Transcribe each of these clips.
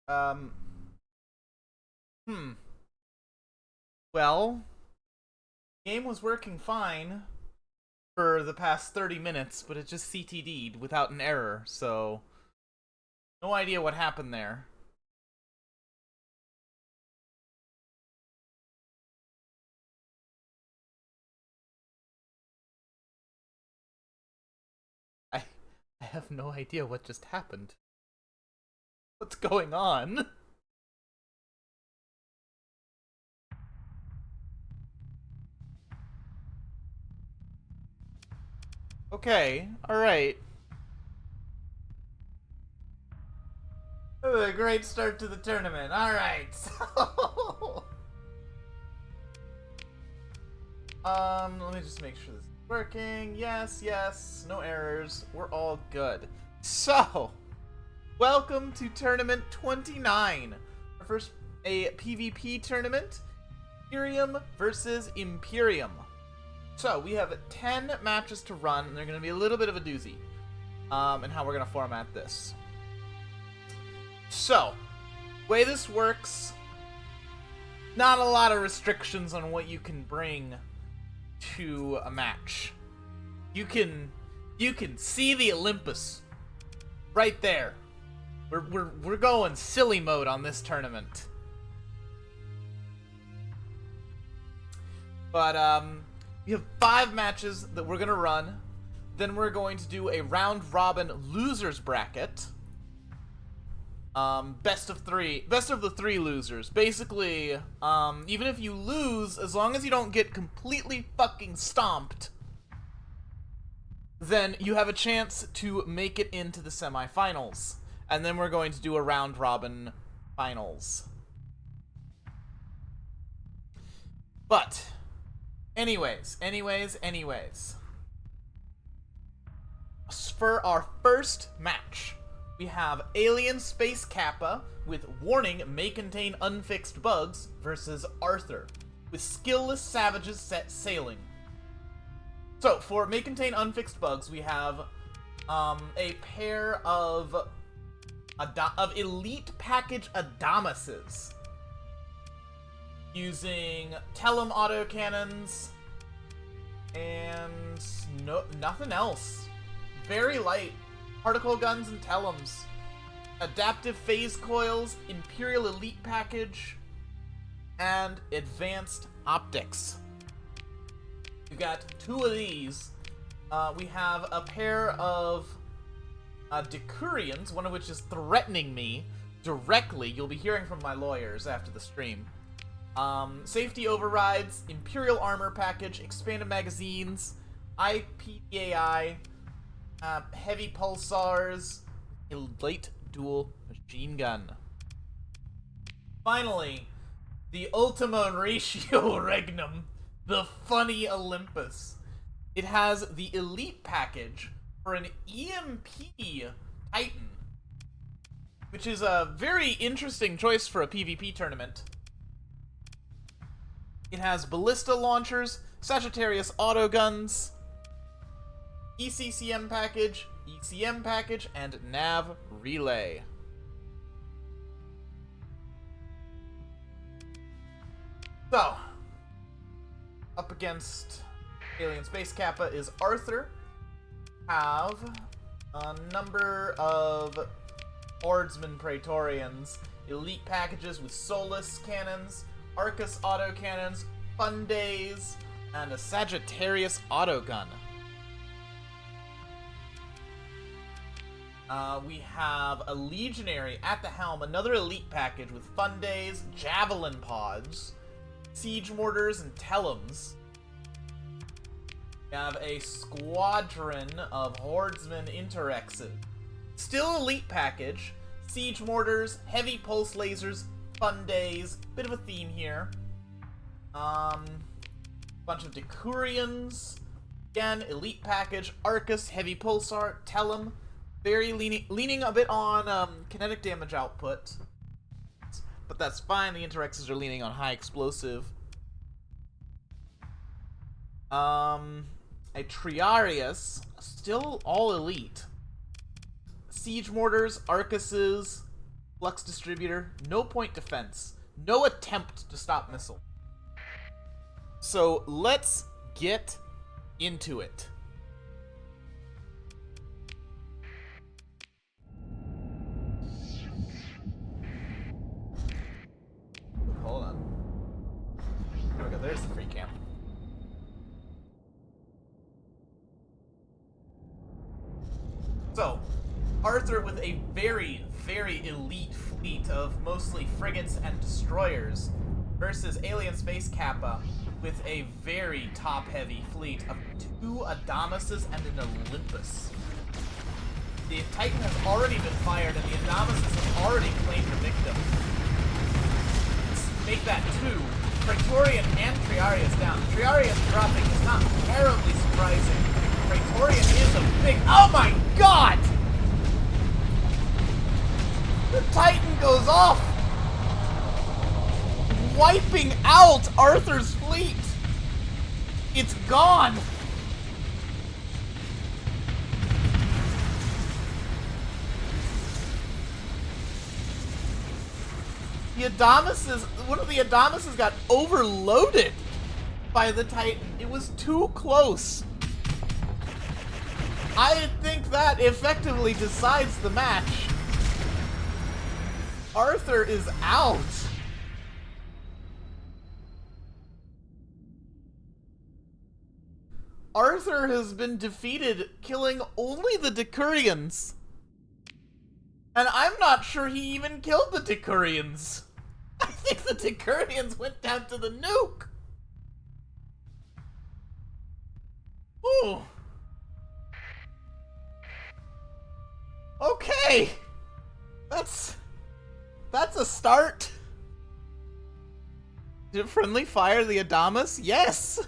Um, hmm. Well, the game was working fine for the past 30 minutes, but it just CTD'd without an error, so no idea what happened there. I I have no idea what just happened. What's going on? Okay, alright. A great start to the tournament. Alright, so... let me just make sure this is working. Yes, yes, no errors. We're all good. So, welcome to Tournament 29. Our first a PvP tournament. Imperium versus Imperium. So, we have 10 matches to run, and they're going to be a little bit of a doozy. And how we're going to format this. So, way this works, not a lot of restrictions on what you can bring to a match. You can see the Olympus right there. We're going silly mode on this tournament. But we have 5 matches that we're gonna run. Then we're going to do a round robin losers bracket. Best of the 3 losers. Basically, even if you lose, as long as you don't get completely fucking stomped, then you have a chance to make it into the semifinals. And then we're going to do a round robin finals. But, anyways. For our first match, we have Alien Space Kappa with Warning may contain unfixed bugs versus Arthur with Skillless Savages set sailing. So for may contain unfixed bugs, we have a pair of elite package Adamases using Tellum autocannons and nothing else. Very light. Particle guns and Tellums. Adaptive phase coils, Imperial elite package, and advanced optics. We've got 2 of these. We have a pair of Decurions, one of which is threatening me directly. You'll be hearing from my lawyers after the stream. Safety overrides, Imperial armor package, expanded magazines, IPDAI, heavy pulsars, a light dual machine gun. Finally, the Ultima Ratio Regnum, the funny Olympus. It has the elite package for an EMP Titan, which is a very interesting choice for a PvP tournament. It has ballista launchers, Sagittarius autoguns, ECCM package, ECM package, and nav relay. So, up against Alien Space Kappa is Arthur. Have a number of Hordsman Praetorians, elite packages with Solus cannons, Arcus autocannons, Fun Days, and a Sagittarius autogun. We have a Legionary at the helm, another elite package with Fun Days, Javelin pods, Siege mortars, and Tellums. We have a squadron of Hordsman Interexes. Still elite package, Siege mortars, heavy pulse lasers, Fun Days, bit of a theme here. Bunch of Decurions, again, elite package, Arcus, heavy pulsar, Tellum, very leaning a bit on kinetic damage output, but that's fine. The Interexes are leaning on high explosive. A Triarius, still all elite. Siege mortars, Arcuses, Flux distributor, no point defense, no attempt to stop missile. So let's get into it. Hold on. There we go, there's the free camp. So, Arthur with a very, very elite fleet of mostly frigates and destroyers versus Alien Space Kappa with a very top-heavy fleet of 2 Adamises and an Olympus. The Titan has already been fired and the Adamises have already claimed a victim. Let's make that 2. Praetorian and Triarius down. Triarius dropping is not terribly surprising. Praetorian is a big... Oh my god! The Titan goes off! Wiping out Arthur's fleet! It's gone! The Adamises... One of the Adamises got overloaded by the Titan. It was too close. I think that effectively decides the match. Arthur is out. Arthur has been defeated, killing only the Decurions. And I'm not sure he even killed the Decurions. I think the Decurions went down to the nuke. Ooh. Okay. That's a start. Did friendly fire the Adamas? Yes.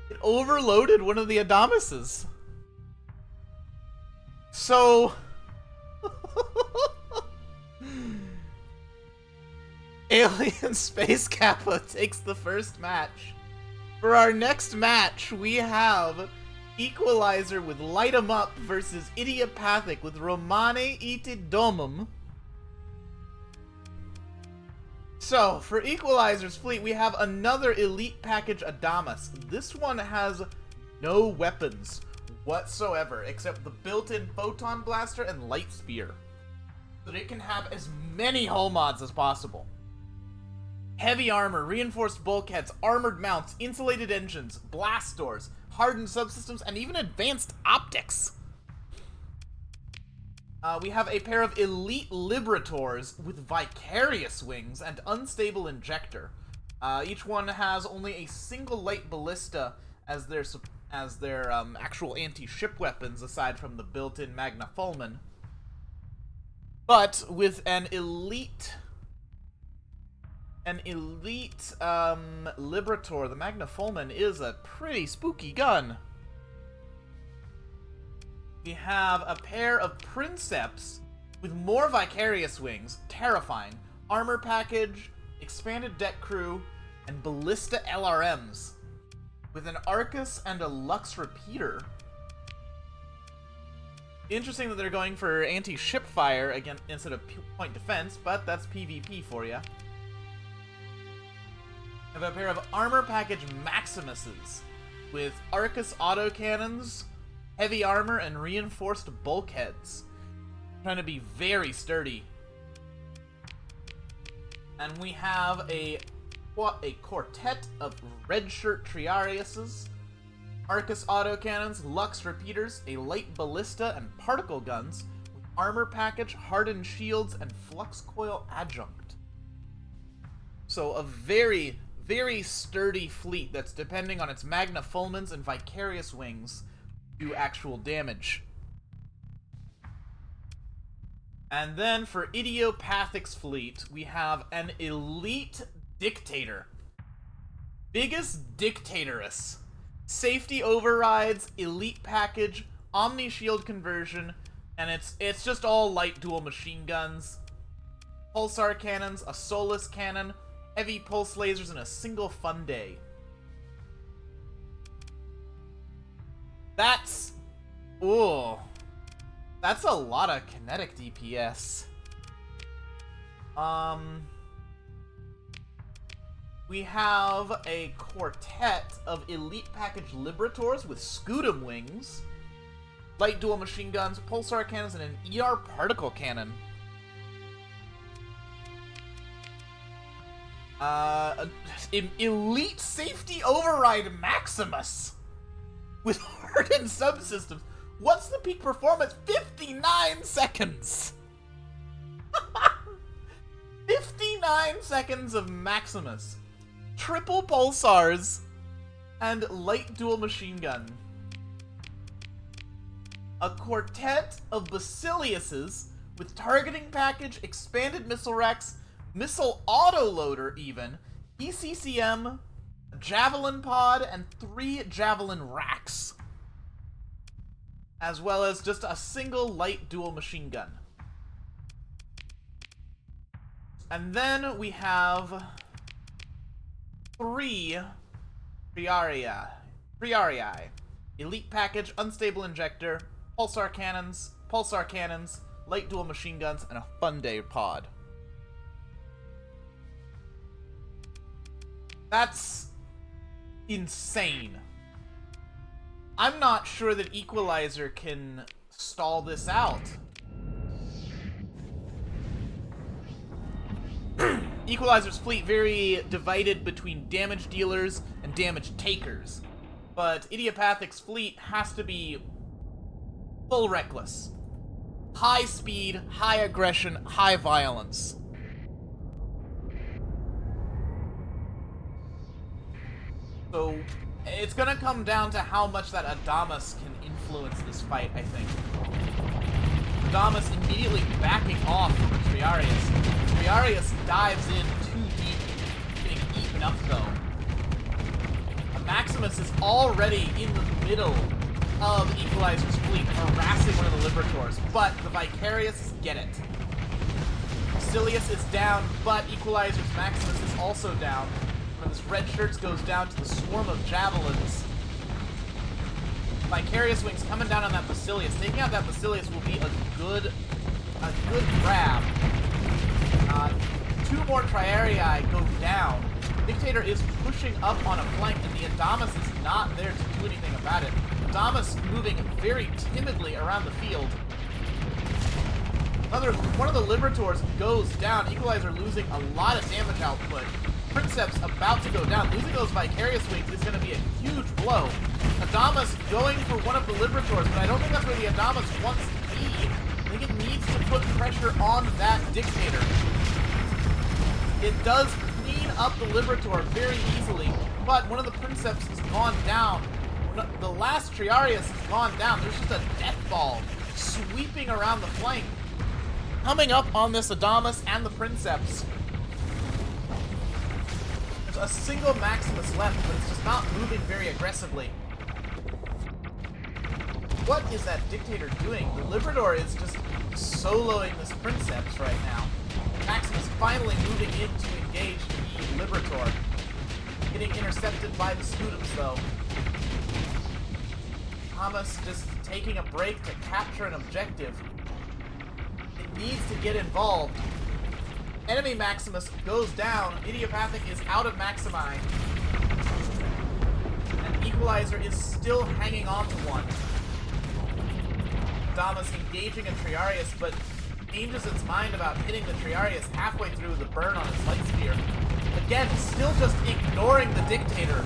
It overloaded one of the Adamises. So... Alien Space Kappa takes the first match. For our next match, we have Equalizer with Light 'em Up versus Idiopathic with Romane Ite Domum. So, for Equalizer's fleet, we have another Elite Package Adamas. This one has no weapons whatsoever, except the built-in Photon Blaster and Light Spear, so that it can have as many hull mods as possible. Heavy armor, reinforced bulkheads, armored mounts, insulated engines, blast doors, hardened subsystems, and even advanced optics. We have a pair of elite Liberators with Vicarious wings and unstable injector. Each one has only a single light ballista as their actual anti-ship weapons, aside from the built-in Magna Fulmen. But with an elite Liberator, the Magna Fulmen is a pretty spooky gun. We have a pair of Princeps with more Vicarious wings, terrifying, armor package, expanded deck crew, and ballista LRMs, with an Arcus and a Lux repeater. Interesting that they're going for anti-ship fire again instead of point defense, but that's PvP for you. I have a pair of armor package Maximuses with Arcus autocannons, heavy armor, and reinforced bulkheads. Trying to be very sturdy. And we have a quartet of red shirt Triariuses, Arcus autocannons, Lux repeaters, a light ballista, and particle guns, with armor package, hardened shields, and flux coil adjunct. So a very, very sturdy fleet that's depending on its Magna Fulmens and Vicarious wings to do actual damage. And then for Idiopathic's fleet, we have an elite Dictator. Biggest Dictatoress. Safety overrides, elite package, omni shield conversion, and it's just all light dual machine guns, pulsar cannons, a Solus cannon, heavy pulse lasers, and a single Funday. That's That's a lot of kinetic DPS. We have a quartet of elite package Liberators with Scutum wings, light dual machine guns, pulsar cannons, and an ER particle cannon. Elite safety override Maximus with hardened subsystems. What's the peak performance? 59 seconds! 59 seconds of Maximus. Triple pulsars and light dual machine gun. A quartet of Basiliuses with targeting package, expanded missile racks, missile autoloader even, ECCM, javelin pod, and 3 javelin racks. As well as just a single light dual machine gun. And then we have 3 Triarii. Elite package, unstable injector, pulsar cannons, light dual machine guns, and a Funday pod. That's insane. I'm not sure that Equalizer can stall this out. Equalizer's fleet very divided between damage dealers and damage takers. But Idiopathic's fleet has to be full reckless. High speed, high aggression, high violence. So it's gonna come down to how much that Adamas can influence this fight, I think. Adamas immediately backing off from Triarius. Triarius dives in too deep, getting eaten up though. Maximus is already in the middle of Equalizer's fleet, harassing one of the Liberators, but the Vicarious get it. Basilius is down, but Equalizer's Maximus is also down. One of his red shirts goes down to the swarm of javelins. Vicarious wings coming down on that Basilius. Taking out that Basilius will be a good grab. 2 more Triarii go down. Dictator is pushing up on a flank, and the Adamas is not there to do anything about it. Adamas moving very timidly around the field. One of the Liberators goes down. Equalizer losing a lot of damage output. Princeps about to go down. Losing those Vicarious wings is going to be a huge blow. Adamas going for one of the Liberators, but I don't think that's where the Adamas wants to be. I think it needs to put pressure on that Dictator. It does clean up the Liberator very easily, but one of the Princeps has gone down. The last Triarius has gone down. There's just a death ball sweeping around the flank. Coming up on this Adamas and the Princeps. There's a single Maximus left, but it's just not moving very aggressively. What is that Dictator doing? The Liberator is just soloing this Princeps right now. Maximus finally moving in to engage the Liberator. Getting intercepted by the Scutums, though. Thomas just taking a break to capture an objective. It needs to get involved. Enemy Maximus goes down. Idiopathic is out of Maximi. And Equalizer is still hanging on to one. Adamas engaging a Triarius, but changes its mind about hitting the Triarius halfway through the burn on its light spear. Again, still just ignoring the Dictator.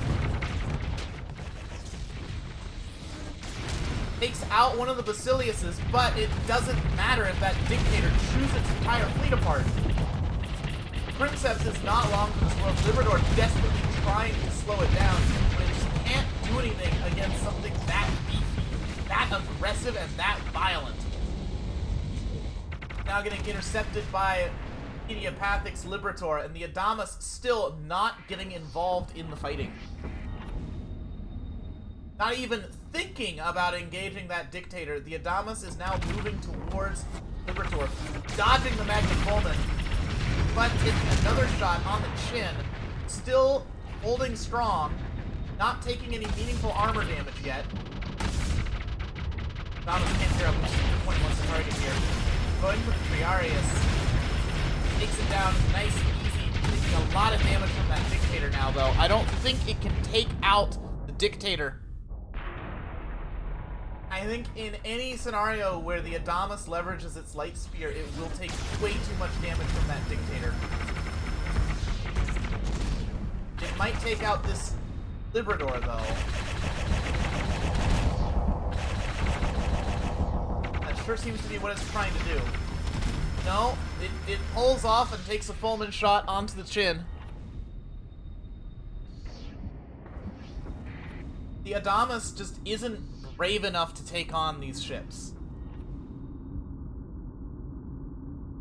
Takes out one of the Basiliuses, but it doesn't matter if that Dictator chews its entire fleet apart. Princeps is not long for this world. Liberador desperately trying to slow it down, but it just can't do anything against something that beefy, that aggressive, and that violent. Now getting intercepted by Idiopathic's Liberator, and the Adamas still not getting involved in the fighting. Not even thinking about engaging that Dictator. The Adamas is now moving towards Liberator, dodging the Magnum Fulmin, but taking another shot on the chin, still holding strong, not taking any meaningful armor damage yet. Adamas can't figure out which point he wants to target going for the Triarius. Takes it down nice and easy, taking a lot of damage from that Dictator now, though. I don't think it can take out the Dictator. I think in any scenario where the Adamas leverages its Light Spear, it will take way too much damage from that Dictator. It might take out this Librador, though. That sure seems to be what it's trying to do. No, it pulls off and takes a Fulmin shot onto the chin. The Adamas just isn't brave enough to take on these ships.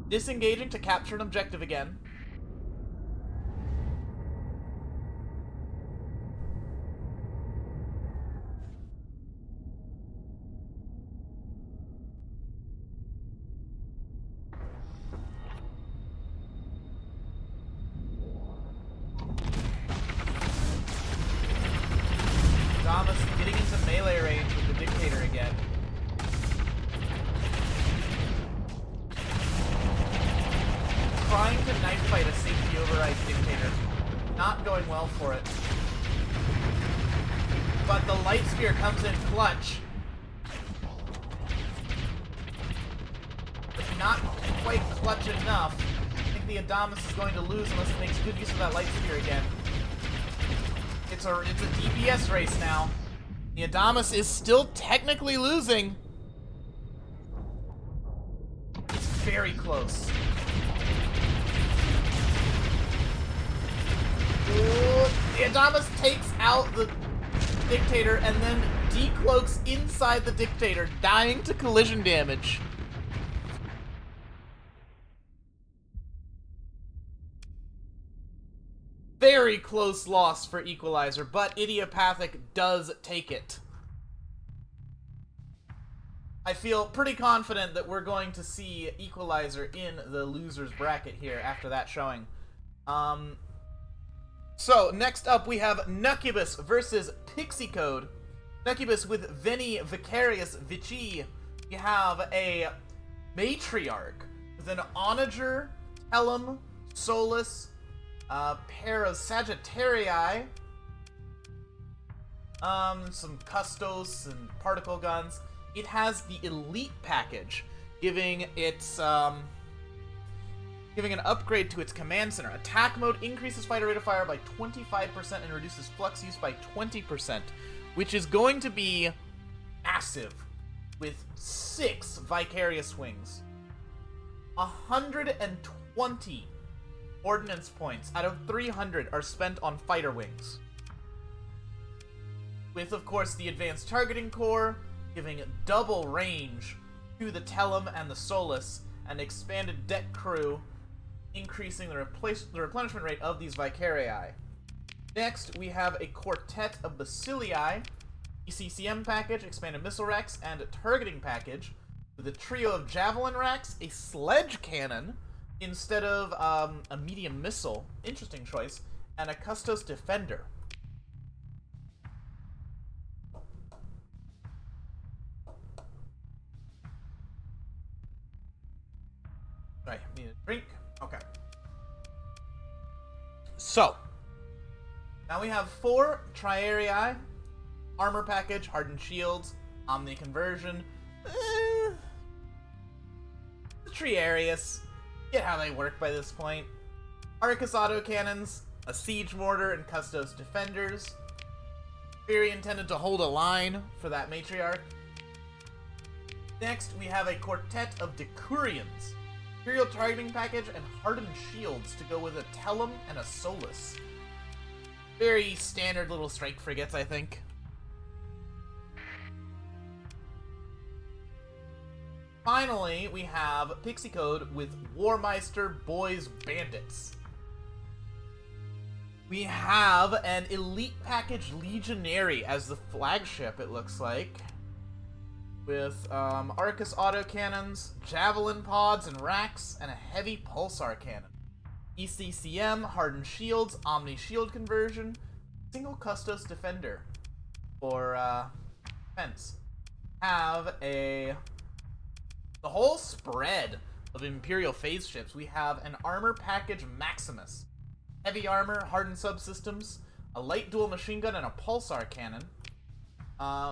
Disengaging to capture an objective again. Getting into melee range with the Dictator again. Trying to knife fight a safety override Dictator. Not going well for it. But the Light Spear comes in clutch. But not quite clutch enough. I think the Adamas is going to lose unless it makes good use of that Light Spear again. It's a DPS race now. The Adamas is still technically losing. It's very close. Ooh, the Adamas takes out the Dictator and then decloaks inside the Dictator, dying to collision damage. Very close loss for Equalizer, but Idiopathic does take it. I feel pretty confident that we're going to see Equalizer in the loser's bracket here after that showing. So, next up we have Nuccubus versus Pixie Code. Nuccubus with Veni Vicarious Vici. You have a Matriarch with an Onager, Tellum, Solus, pair of Sagittarii, some Custos and Particle Guns. It has the Elite package, giving its, giving an upgrade to its Command Center. Attack mode increases fighter rate of fire by 25% and reduces flux use by 20%, which is going to be massive, with 6 Vicarious Wings. 120 ordnance points out of 300 are spent on fighter wings. With, of course, the advanced targeting core, giving double range to the Tellum and the Solus, and expanded deck crew, increasing the replenishment rate of these Vicarii. Next, we have a quartet of Basilii, ECCM package, expanded missile racks, and a targeting package, with a trio of javelin racks, a sledge cannon, instead of a medium missile, interesting choice, and a Custos Defender. Right, need a drink. Okay. So, now we have 4 Triarii, armor package, hardened shields, Omni conversion. The Triarius. Get how they work by this point. Arcus autocannons, a siege mortar, and Custos defenders. Very intended to hold a line for that Matriarch. Next, we have a quartet of Decurions. Imperial targeting package and hardened shields to go with a Tellum and a Solus. Very standard little strike frigates, I think. Finally, we have Pixie Code with Warmeister Boys Bandits. We have an Elite Package Legionary as the flagship, it looks like. With Arcus autocannons, Javelin pods and racks, and a heavy Pulsar cannon. ECCM, hardened shields, Omni shield conversion, single Custos defender for defense. Have the whole spread of Imperial phase ships, we have an armor package Maximus. Heavy armor, hardened subsystems, a light dual machine gun, and a pulsar cannon.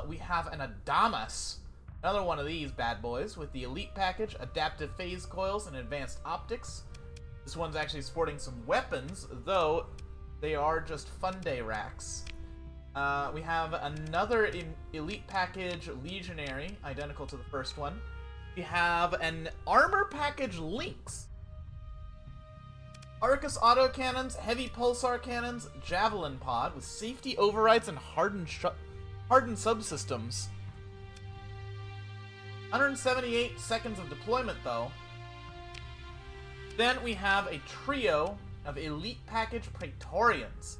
We have an Adamas, another one of these bad boys, with the elite package, adaptive phase coils, and advanced optics. This one's actually sporting some weapons, though they are just fun day racks. We have another elite package Legionary, identical to the first one. We have an armor package Lynx. Arcus autocannons, heavy pulsar cannons, javelin pod with safety overrides and hardened subsystems. 178 seconds of deployment though. Then we have a trio of elite package Praetorians.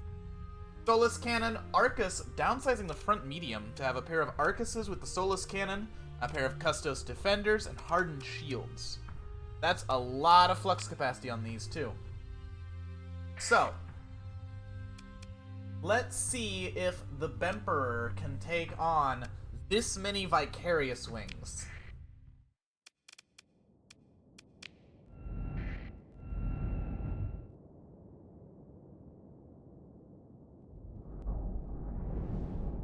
Solus cannon, Arcus, downsizing the front medium to have a pair of Arcuses with the Solus cannon, a pair of Custos defenders, and hardened shields. That's a lot of flux capacity on these too. So, let's see if the Bemperor can take on this many Vicarious Wings.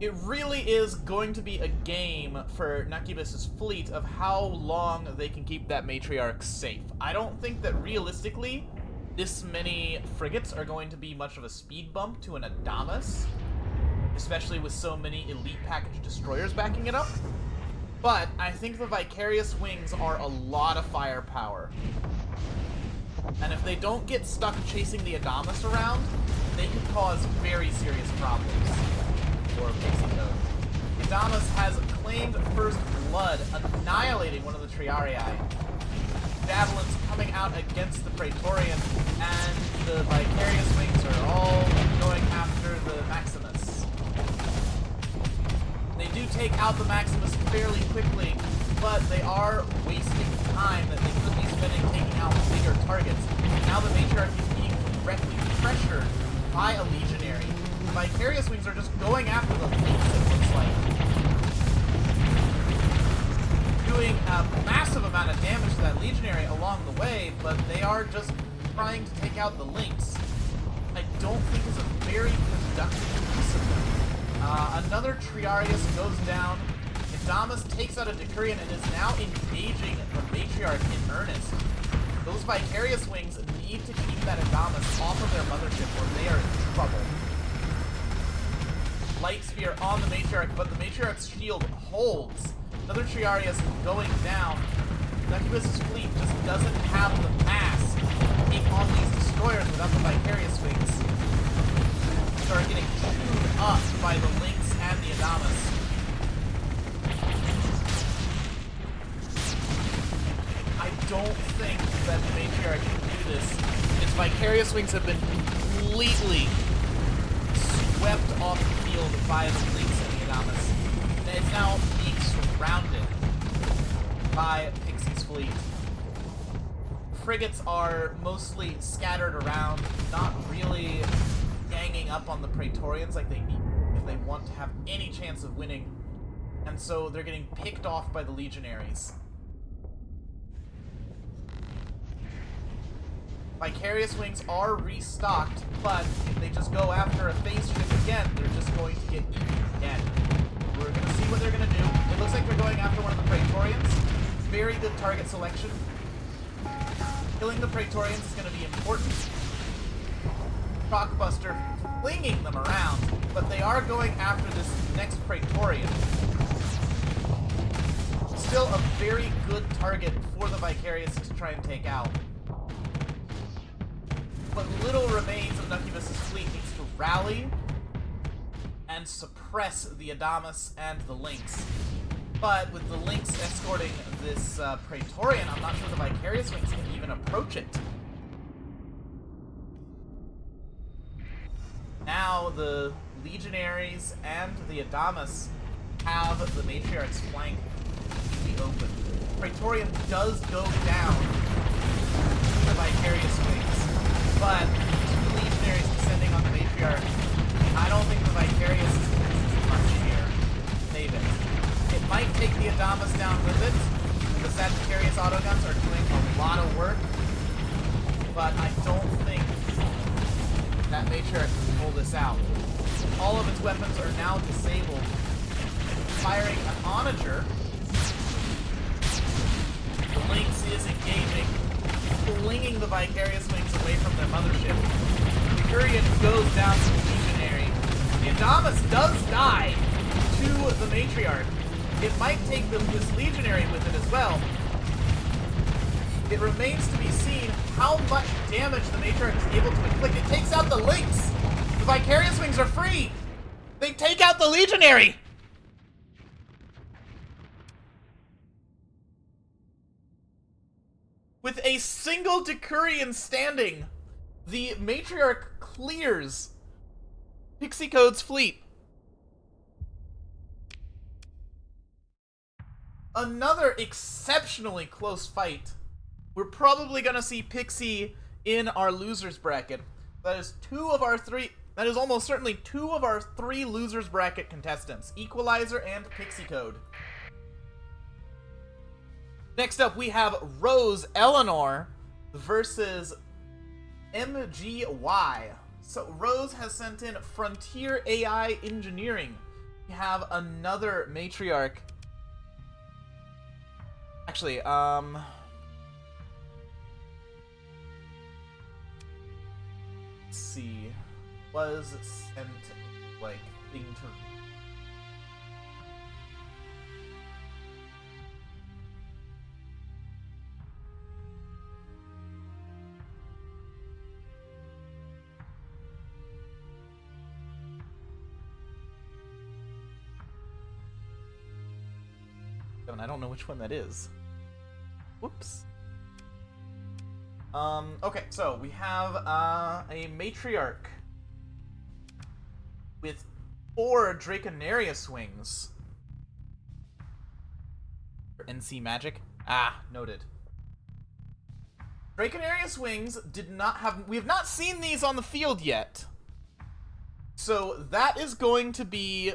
It really is going to be a game for Nakibus's fleet of how long they can keep that matriarch safe. I don't think that realistically this many frigates are going to be much of a speed bump to an Adamas, especially with so many elite package destroyers backing it up. But I think the Vicarious Wings are a lot of firepower. And if they don't get stuck chasing the Adamas around, they could cause very serious problems for Pixie Code. The Adamas has claimed first blood, annihilating one of the Triarii. Javelins coming out against the Praetorian, and the Vicarious Wings are all going after the Maximus. They do take out the Maximus fairly quickly, but they are wasting time that they could be spending taking out bigger targets. Now the Matriarch is being directly pressured by a Legionary. The Vicarious Wings are just going after the Lynx, it looks like. Doing a massive amount of damage to that Legionary along the way, but they are just trying to take out the Lynx. I don't think it's a very productive use of them. Another Triarius goes down. Adamas takes out a Decurion and is now engaging the Matriarch in earnest. Those Vicarious Wings need to keep that Adamas off of their mothership or they are in trouble. Light Spear on the Matriarch, but the Matriarch's shield holds. Another Triarius going down. Nakibus's fleet just doesn't have the mass to take on these destroyers without the Vicarious Wings. Start getting chewed up by the Lynx and the Adamas. I don't think that the Matriarch can do this. Its Vicarious Wings have been completely swept off the field by the Lynx and the Adamas. It's now being surrounded by Pixie's fleet. Frigates are mostly scattered around, not really ganging up on the Praetorians like they need if they want to have any chance of winning. And so they're getting picked off by the Legionaries. Vicarious Wings are restocked, but if they just go after a phase ship again, they're just going to get eaten again. We're going to see what they're going to do. It looks like they're going after one of the Praetorians. Very good target selection. Killing the Praetorians is going to be important. Shockbuster flinging them around, but they are going after this next Praetorian. Still a very good target for the Vicarious to try and take out. But little remains of Nakibus's fleet needs to rally and suppress the Adamas and the Lynx. But with the Lynx escorting this Praetorian, I'm not sure the Vicarious Wings can even approach it. Now the Legionaries and the Adamas have the Matriarch's flank completely open. Praetorian does go down to the Vicarious Wings, but two Legionaries descending on the Matriarch. I don't think the Vicarious is going to do much here. Save it. It might take the Adamas down with it. The Sagittarius autoguns are doing a lot of work, but I don't think that Matriarch can pull this out. All of its weapons are now disabled. Firing an Onager. The Lynx is engaging, flinging the Vicarious Wings away from their mothership. The Curian goes down to the Legionary. The Adamas does die to the Matriarch. It might take this Legionary with it as well. It remains to be seen how much damage the Matriarch is able to inflict. It takes out the Lynx! The Vicarious Wings are free! They take out the Legionary! With a single Decurion standing, the Matriarch clears Pixie Code's fleet. Another exceptionally close fight. We're probably gonna see Pixie in our losers bracket. That is almost certainly two of our three losers bracket contestants, Equalizer and Pixie Code. Next up, we have Rose Eleanor versus MGY. So Rose has sent in Frontier AI Engineering. We have another Matriarch. Actually, let's see. Was sent, like, thing to... I don't know which one that is. Whoops. Okay, so we have a Matriarch with 4 Draconarius wings. For NC Magic? Ah, noted. Draconarius wings did not have... We have not seen these on the field yet. So that is going to be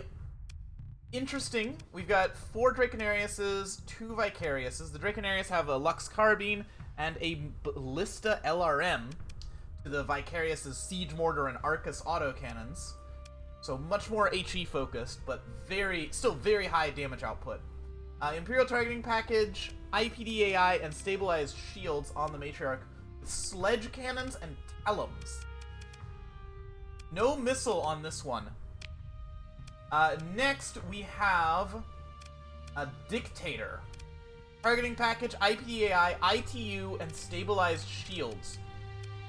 interesting. We've got 4 Draconariuses, 2 Vicariuses. The Draconarius have a Lux Carbine and a Ballista LRM to the Vicarius's Siege Mortar and Arcus autocannons. So much more HE focused, but still very high damage output. Imperial targeting package, IPD AI, and stabilized shields on the Matriarch with sledge cannons and Tellums. No missile on this one. Next, we have a Dictator. Targeting package, IPD AI, ITU, and stabilized shields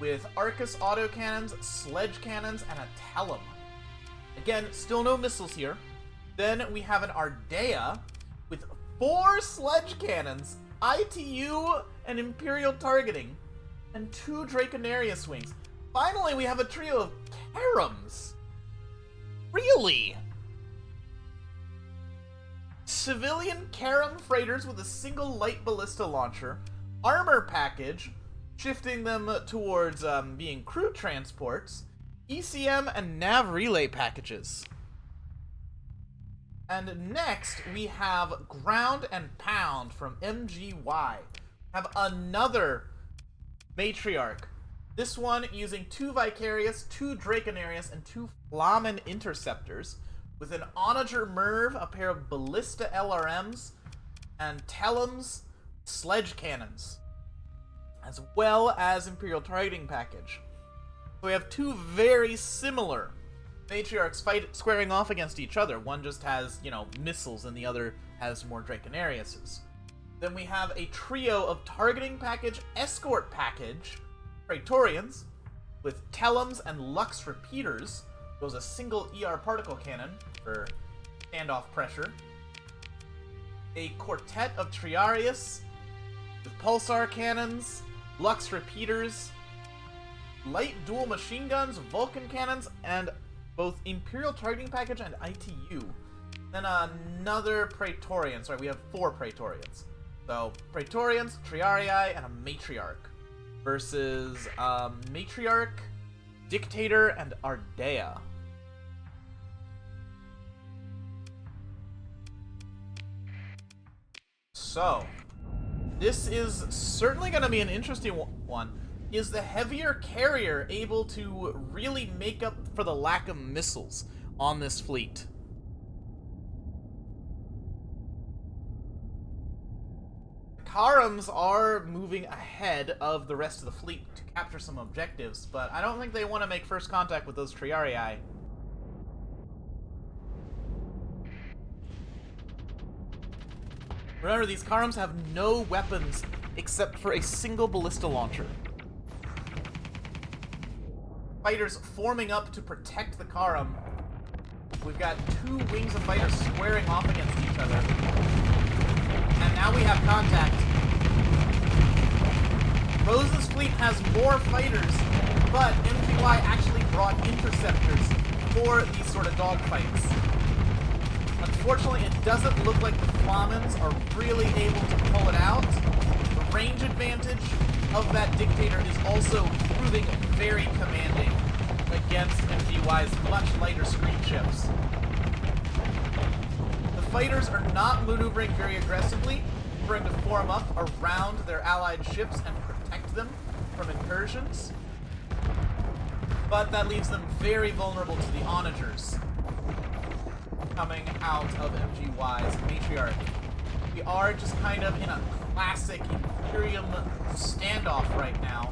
with Arcus autocannons, sledge cannons, and a Tellum. Again, still no missiles here. Then we have an Ardea with 4 sledge cannons, ITU, and Imperial targeting, and 2 Draconarius wings. Finally, we have a trio of Karams. Really? Civilian Karam freighters with a single light ballista launcher, armor package, shifting them towards being crew transports, ECM and nav relay packages. And next, we have Ground and Pound from MGY. Have another Matriarch. This one using 2 Vicarious, 2 Draconarius, and 2 Flamen Interceptors, with an Onager Merv, a pair of Ballista LRMs, and Tellums sledge cannons, as well as Imperial targeting package. So we have 2 very similar Matriarchs squaring off against each other. One just has, missiles, and the other has more Draconariuses. Then we have a trio of targeting package, escort package, Praetorians, with Tellums and Lux repeaters. Goes a single ER particle cannon for standoff pressure. A quartet of Triarius with pulsar cannons, Lux repeaters, light dual machine guns, Vulcan cannons, and both Imperial targeting package and ITU. Then another Praetorian. Sorry, we have 4 Praetorians. So Praetorians, Triarii, and a Matriarch versus Matriarch, Dictator, and Ardea. So, This is certainly going to be an interesting one. Is the heavier carrier able to really make up for the lack of missiles on this fleet? Karams are moving ahead of the rest of the fleet to capture some objectives, but I don't think they want to make first contact with those Triarii. Remember, these Karams have no weapons except for a single ballista launcher. Fighters forming up to protect the Karam. We've got two wings of fighters squaring off against each other. And now we have contact. Rose's fleet has more fighters, but MGY actually brought interceptors for these sort of dogfights. Unfortunately, it doesn't look like the Flamens are really able to pull it out. The range advantage of that Dictator is also proving very commanding against MGY's much lighter screen ships. The fighters are not maneuvering very aggressively, trying to form up around their allied ships and protect them from incursions. But that leaves them very vulnerable to the onagers coming out of MGY's Matriarch. We are just kind of in a classic Imperium standoff right now.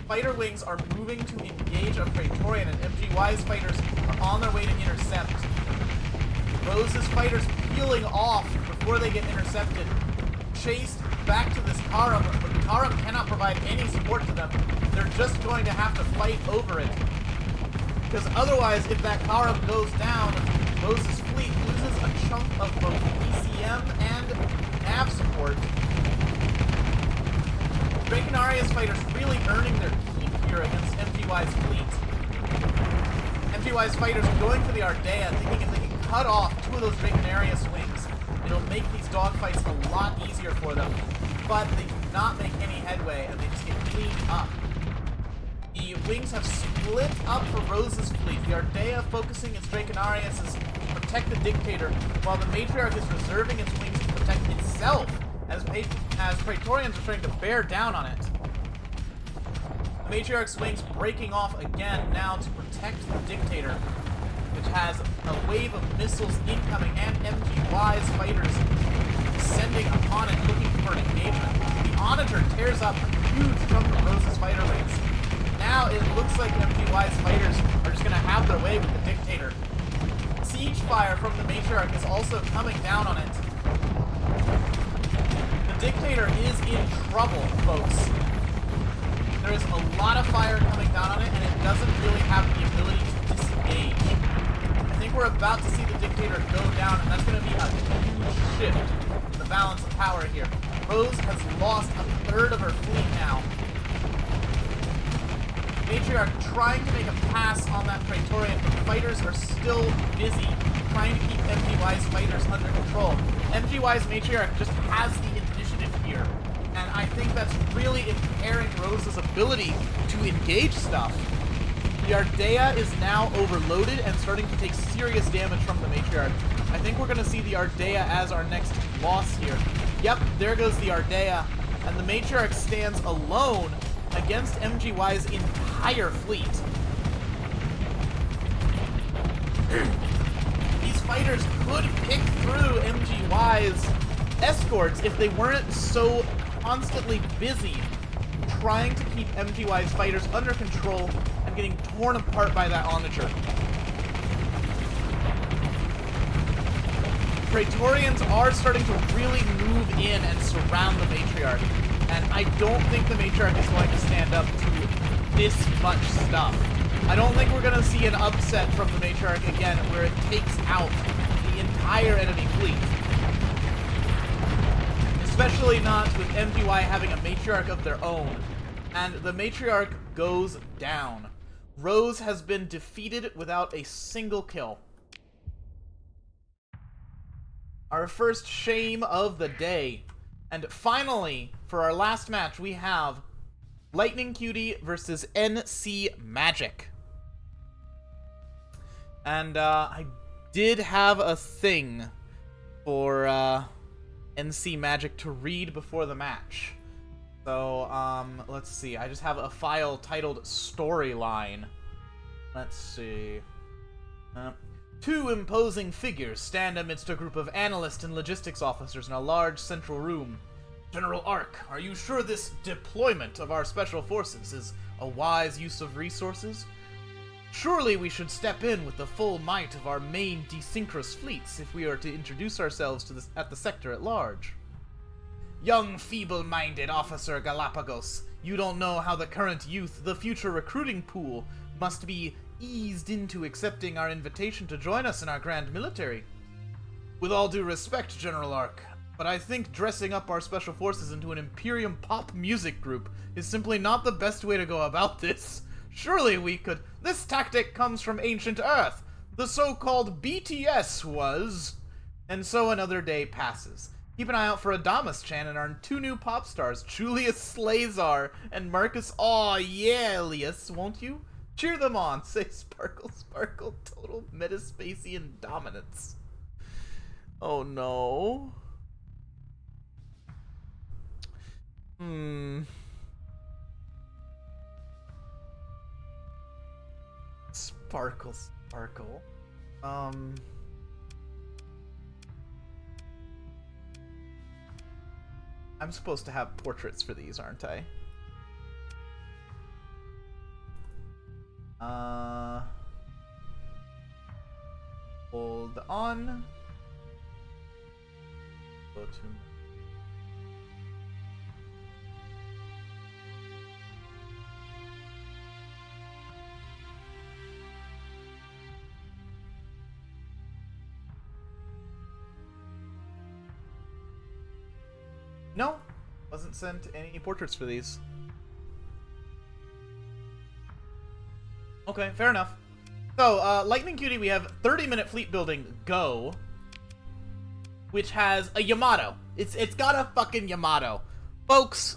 Fighter wings are moving to engage a Praetorian, and MGY's fighters are on their way to intercept. Rose's fighters peeling off before they get intercepted, chased back to this Karam, but the Karam cannot provide any support to them. They're just going to have to fight over it. Because otherwise, if that Karam goes down, Rose's fleet loses a chunk of both ECM and nav support. Draconaria's fighters really earning their keep here against MGY's fleet. MGY's fighters going for the Ardea, thinking if they can cut off two of those Draconaria swings, it'll make these dogfights a lot easier for them. But they do not make any headway, and they just get cleaned up. The wings have split up for Rose's fleet. The Ardea focusing its Draconarius to protect the Dictator, while the Matriarch is reserving its wings to protect itself, as Praetorians are trying to bear down on it. The Matriarch's wings breaking off again now to protect the Dictator, which has a wave of missiles incoming, and MGY's fighters descending upon it looking for an engagement. The Onager tears up a huge chunk of Rose's fighter wings. Now it looks like MGY's fighters are just going to have their way with the Dictator. Siege fire from the Matriarch is also coming down on it. The Dictator is in trouble, folks. There is a lot of fire coming down on it, and it doesn't really have the ability to disengage. I think we're about to see the Dictator go down, and that's going to be a huge shift in the balance of power here. Rose has lost a third of her fleet now. Matriarch trying to make a pass on that Praetorian, but the fighters are still busy trying to keep MGY's fighters under control. MGY's Matriarch just has the initiative here, and I think that's really impairing Rose's ability to engage stuff. The Ardea is now overloaded and starting to take serious damage from the Matriarch. I think we're going to see the Ardea as our next loss here. Yep, there goes the Ardea, and the Matriarch stands alone against MGY's entire fleet. These fighters could pick through MGY's escorts if they weren't so constantly busy trying to keep MGY's fighters under control and getting torn apart by that Onager. Praetorians are starting to really move in and surround the Matriarch, and I don't think the Matriarch is going to stand up to this much stuff. I don't think we're going to see an upset from the Matriarch again where it takes out the entire enemy fleet. Especially not with MGY having a Matriarch of their own. And the Matriarch goes down. Rose has been defeated without a single kill. Our first shame of the day. And finally, for our last match, we have Lightning Cutie versus NC Magic. And I did have a thing for NC Magic to read before the match. So, let's see. I just have a file titled Storyline. Let's see. Two imposing figures stand amidst a group of analysts and logistics officers in a large central room. General Ark, are you sure this deployment of our special forces is a wise use of resources? Surely we should step in with the full might of our main desynchronous fleets if we are to introduce ourselves to at the sector at large. Young, feeble-minded Officer Galapagos, you don't know how the current youth, the future recruiting pool, must be eased into accepting our invitation to join us in our grand military. With all due respect, General Ark, but I think dressing up our special forces into an Imperium pop music group is simply not the best way to go about this. Surely we could... This tactic comes from ancient Earth. The so-called BTS was... And so another day passes. Keep an eye out for Adamas-chan and our two new pop stars, Julius Slazar and Marcus Aurelius, won't you? Cheer them on. Say sparkle, sparkle, total metaspacey dominance. Oh no. Sparkle, sparkle. I'm supposed to have portraits for these, aren't I? Hold on. Go to... No, wasn't sent any portraits for these. Okay, fair enough. So, Lightning Cutie, we have 30-minute fleet building go, which has a Yamato. It's got a fucking Yamato. Folks,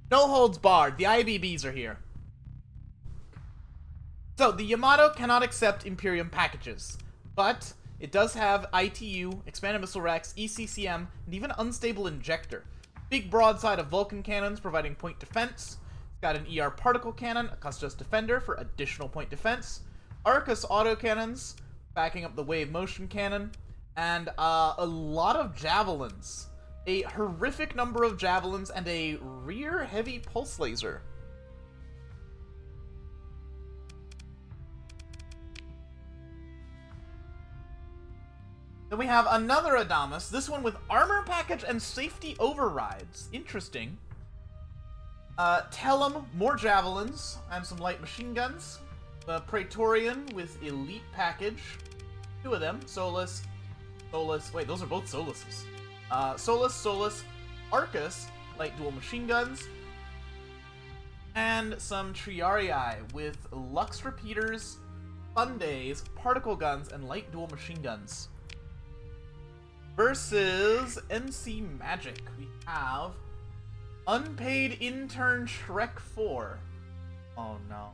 no holds barred. The IBBs are here. So, the Yamato cannot accept Imperium packages, but it does have ITU, Expanded Missile Racks, ECCM, and even Unstable Injector. Big broadside of Vulcan cannons providing point defense. It's got an ER Particle Cannon, a Custos Defender for additional point defense, Arcus autocannons backing up the Wave Motion Cannon, and a lot of Javelins. A horrific number of Javelins and a rear heavy pulse laser. Then we have another Adamas, this one with armor package and safety overrides. Interesting. Tellum, more javelins, and some light machine guns. The Praetorian with elite package. Two of them. Solus. Wait, those are both Soluses. Solus, Arcus, light dual machine guns. And some Triarii with Lux repeaters, Fundays, particle guns, and light dual machine guns. Versus NC Magic, we have Unpaid Intern Shrek 4. Oh no.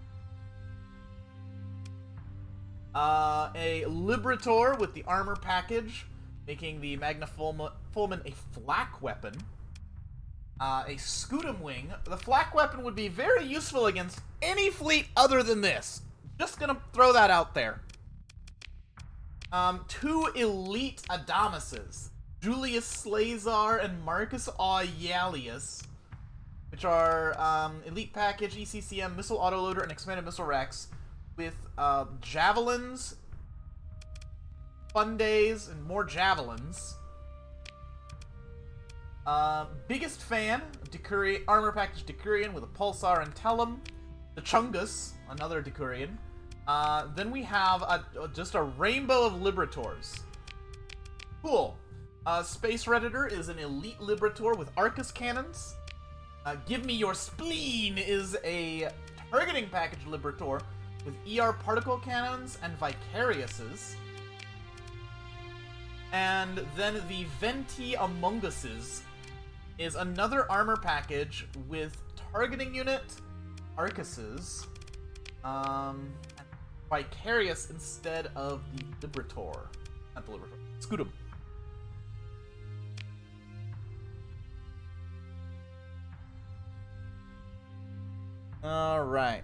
A Liberator with the armor package, making the Magna Fulmen a flak weapon. A Scutum Wing. The flak weapon would be very useful against any fleet other than this. Just gonna throw that out there. Two elite Adamases, Julius Slazar and Marcus Aurelius, which are elite package, ECCM, missile autoloader, and expanded missile racks with javelins, Fundays, and more javelins. Biggest fan, Decurion, armor package Decurion with a Pulsar and Tellum, the Chungus, another Decurion. Then we have just a rainbow of Liberators. Cool. Space Redditor is an elite Liberator with Arcus cannons. Give Me Your Spleen is a targeting package Liberator with ER particle cannons and Vicariouses. And then the Venti Among Uses is another armor package with targeting unit, Arcuses, Vicarious instead of the Liberator. Not the Liberator. Scutum. All right.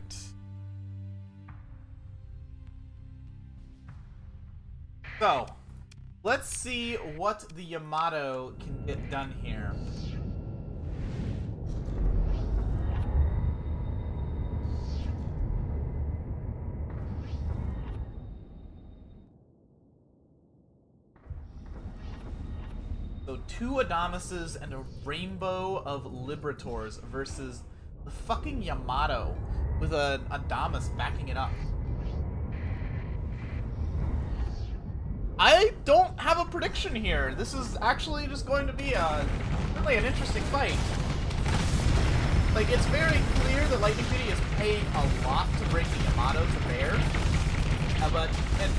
So, let's see what the Yamato can get done here. So 2 Adamises and a rainbow of Liberators versus the fucking Yamato with an Adamas backing it up. I don't have a prediction here. This is actually just going to be really an interesting fight. Like, it's very clear that Lightning Cutie is paying a lot to bring the Yamato to bear. And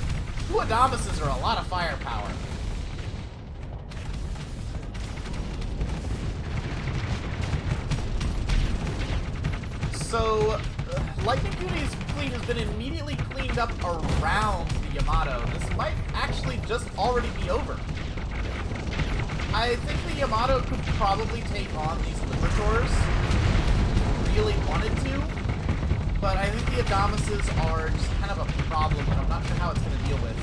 2 Adamises are a lot of firepower. So, Lightning Cutie's fleet has been immediately cleaned up around the Yamato. This might actually just already be over. I think the Yamato could probably take on these Liberators if it really wanted to, but I think the Adamises are just kind of a problem that I'm not sure how it's going to deal with.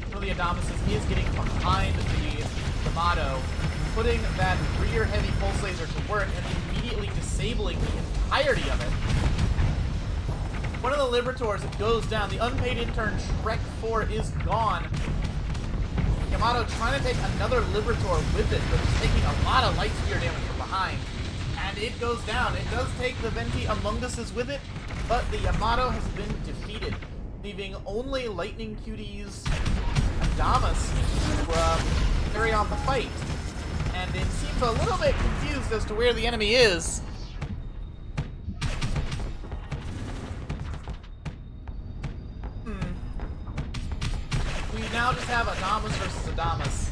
One of the Adamises is getting behind the Yamato, putting that rear heavy pulse laser to work and immediately disabling the entirety of it. One of the Liberators goes down. The unpaid intern Shrek 4 is gone. Yamato trying to take another Liberator with it, but it's taking a lot of light spear damage from behind. And it goes down. It does take the Venti Among Us's with it, but the Yamato has been defeated, leaving only Lightning Cutie's Adamas to carry on the fight. And it seems a little bit confused as to where the enemy is. We now just have Adamas versus Adamas.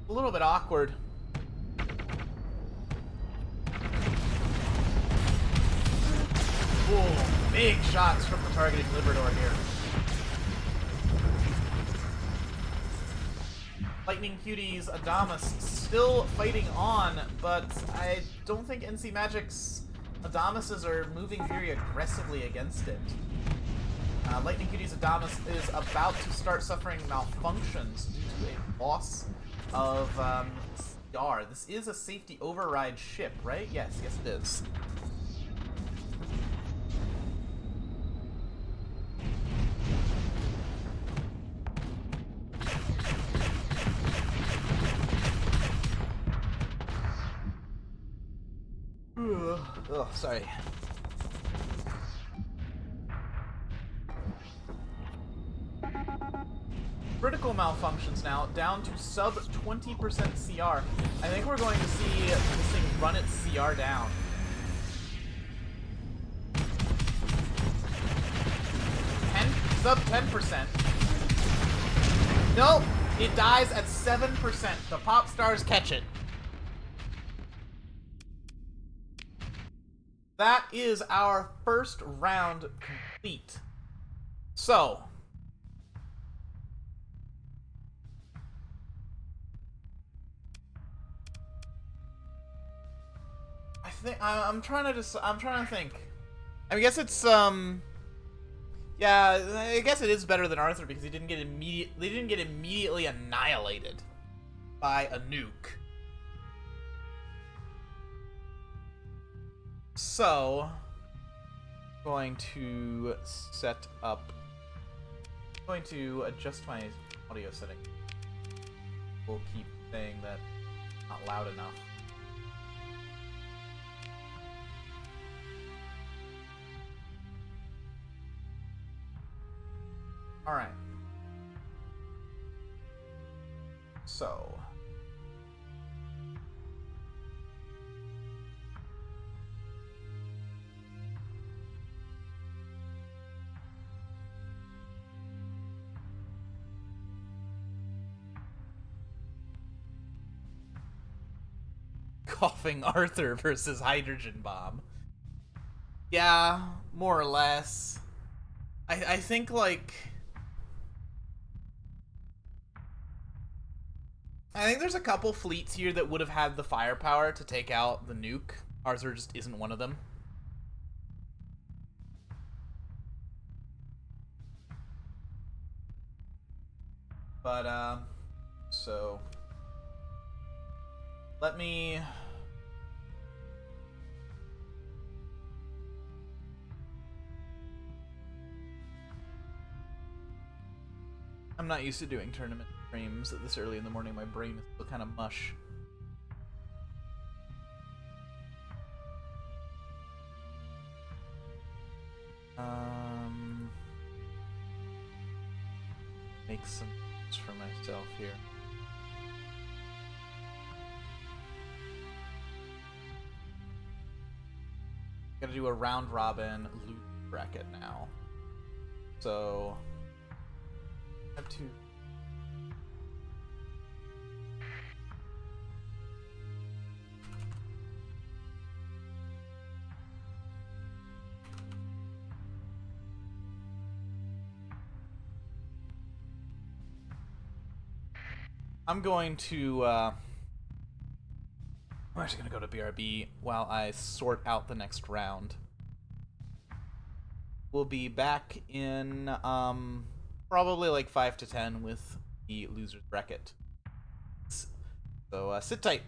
A little bit awkward. Ooh, big shots from the targeting Liberador here. Lightning Cutie's Adamas still fighting on, but I don't think NC Magic's Adamases are moving very aggressively against it. Lightning Cutie's Adamas is about to start suffering malfunctions due to a loss of CR. This is a safety override ship, right? Yes, it is. Oh, sorry. Critical malfunctions now, down to sub 20% CR. I think we're going to see this thing run its CR down. Sub 10%. Nope, it dies at 7%. The pop stars catch it. That is our first round complete. So, I'm trying to think. I guess it's yeah, I guess it is better than Arthur because they didn't get immediately annihilated by a nuke. So, going to adjust my audio setting. We'll keep saying that not loud enough. All right. So, coughing Arthur versus Hydrogen Bomb. Yeah, more or less. I think, like... I think there's a couple fleets here that would have had the firepower to take out the nuke. Arthur just isn't one of them. But, so... Let me... I'm not used to doing tournament streams this early in the morning. My brain is still kind of mush. Make some notes for myself here. Gotta do a round robin loot bracket now. So I have to. I'm going to. I'm actually gonna go to BRB while I sort out the next round. We'll be back in probably like 5 to 10 with the losers bracket. So sit tight.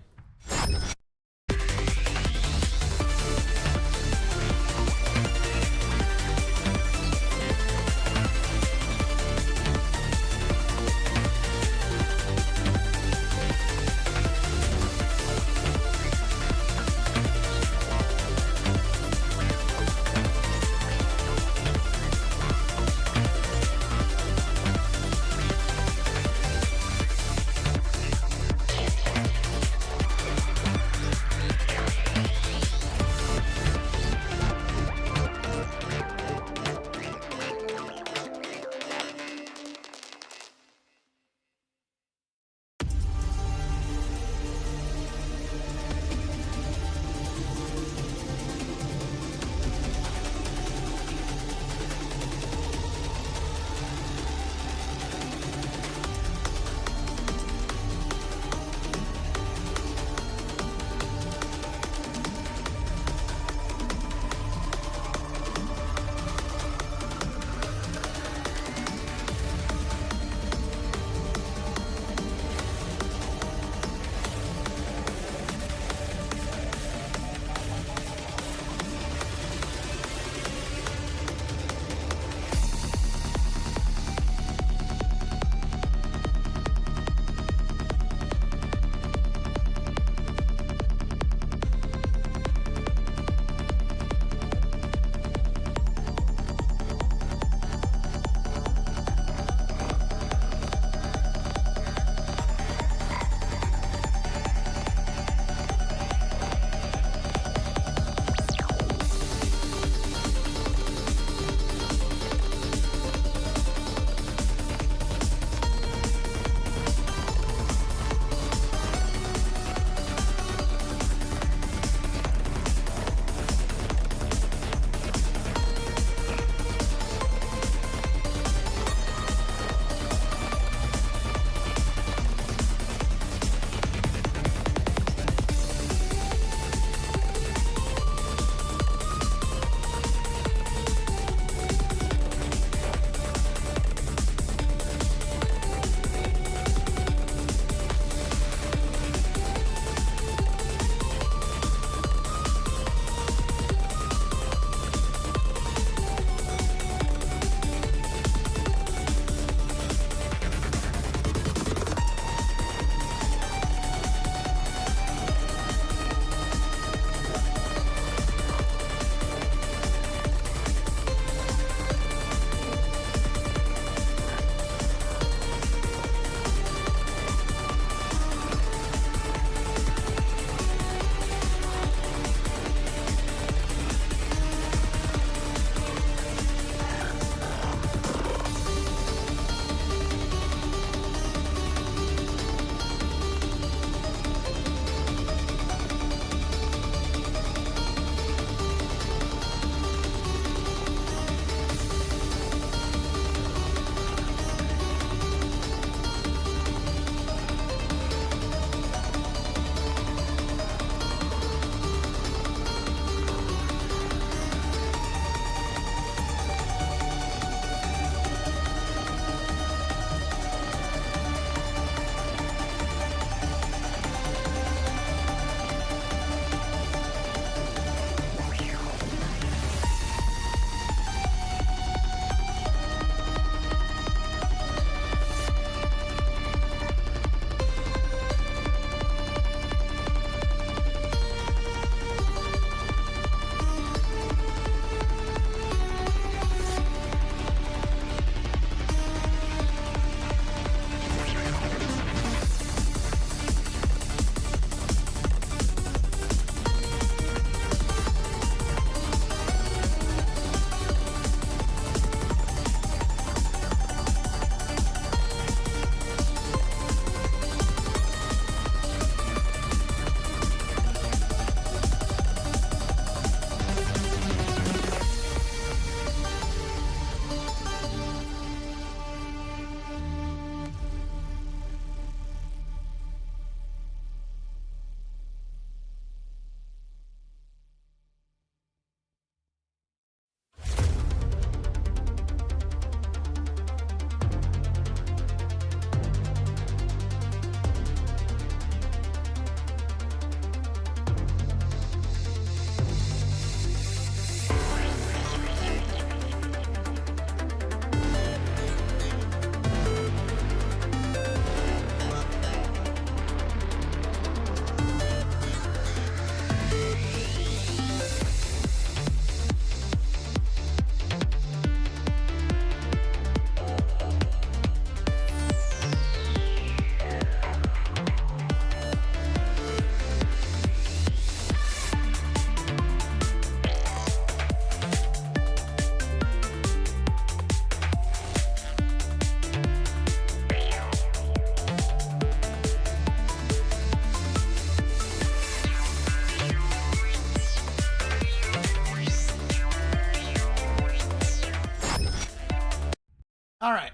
Alright.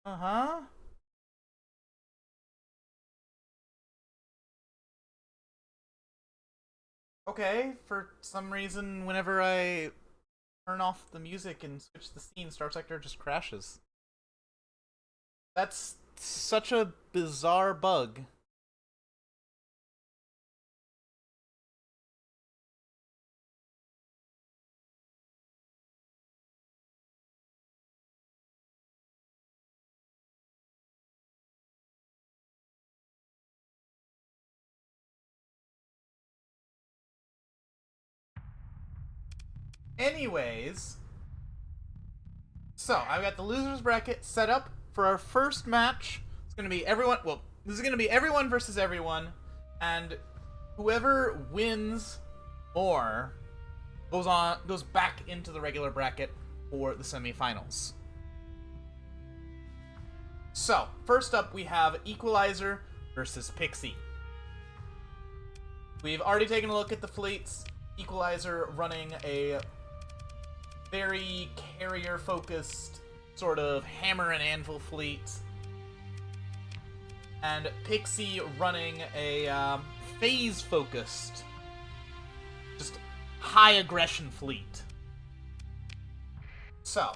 Uh-huh. Okay, for some reason, whenever I turn off the music and switch the scene, Star Sector just crashes. That's such a bizarre bug. Anyways, so I've got the losers bracket set up for our first match. It's gonna be everyone. Well, this is gonna be everyone versus everyone, and whoever wins more goes back into the regular bracket for the semifinals. So first up, we have Equalizer versus Pixie. We've already taken a look at the fleets. Equalizer running a very carrier-focused sort of hammer and anvil fleet, and Pixie running a phase-focused, just high aggression fleet. So,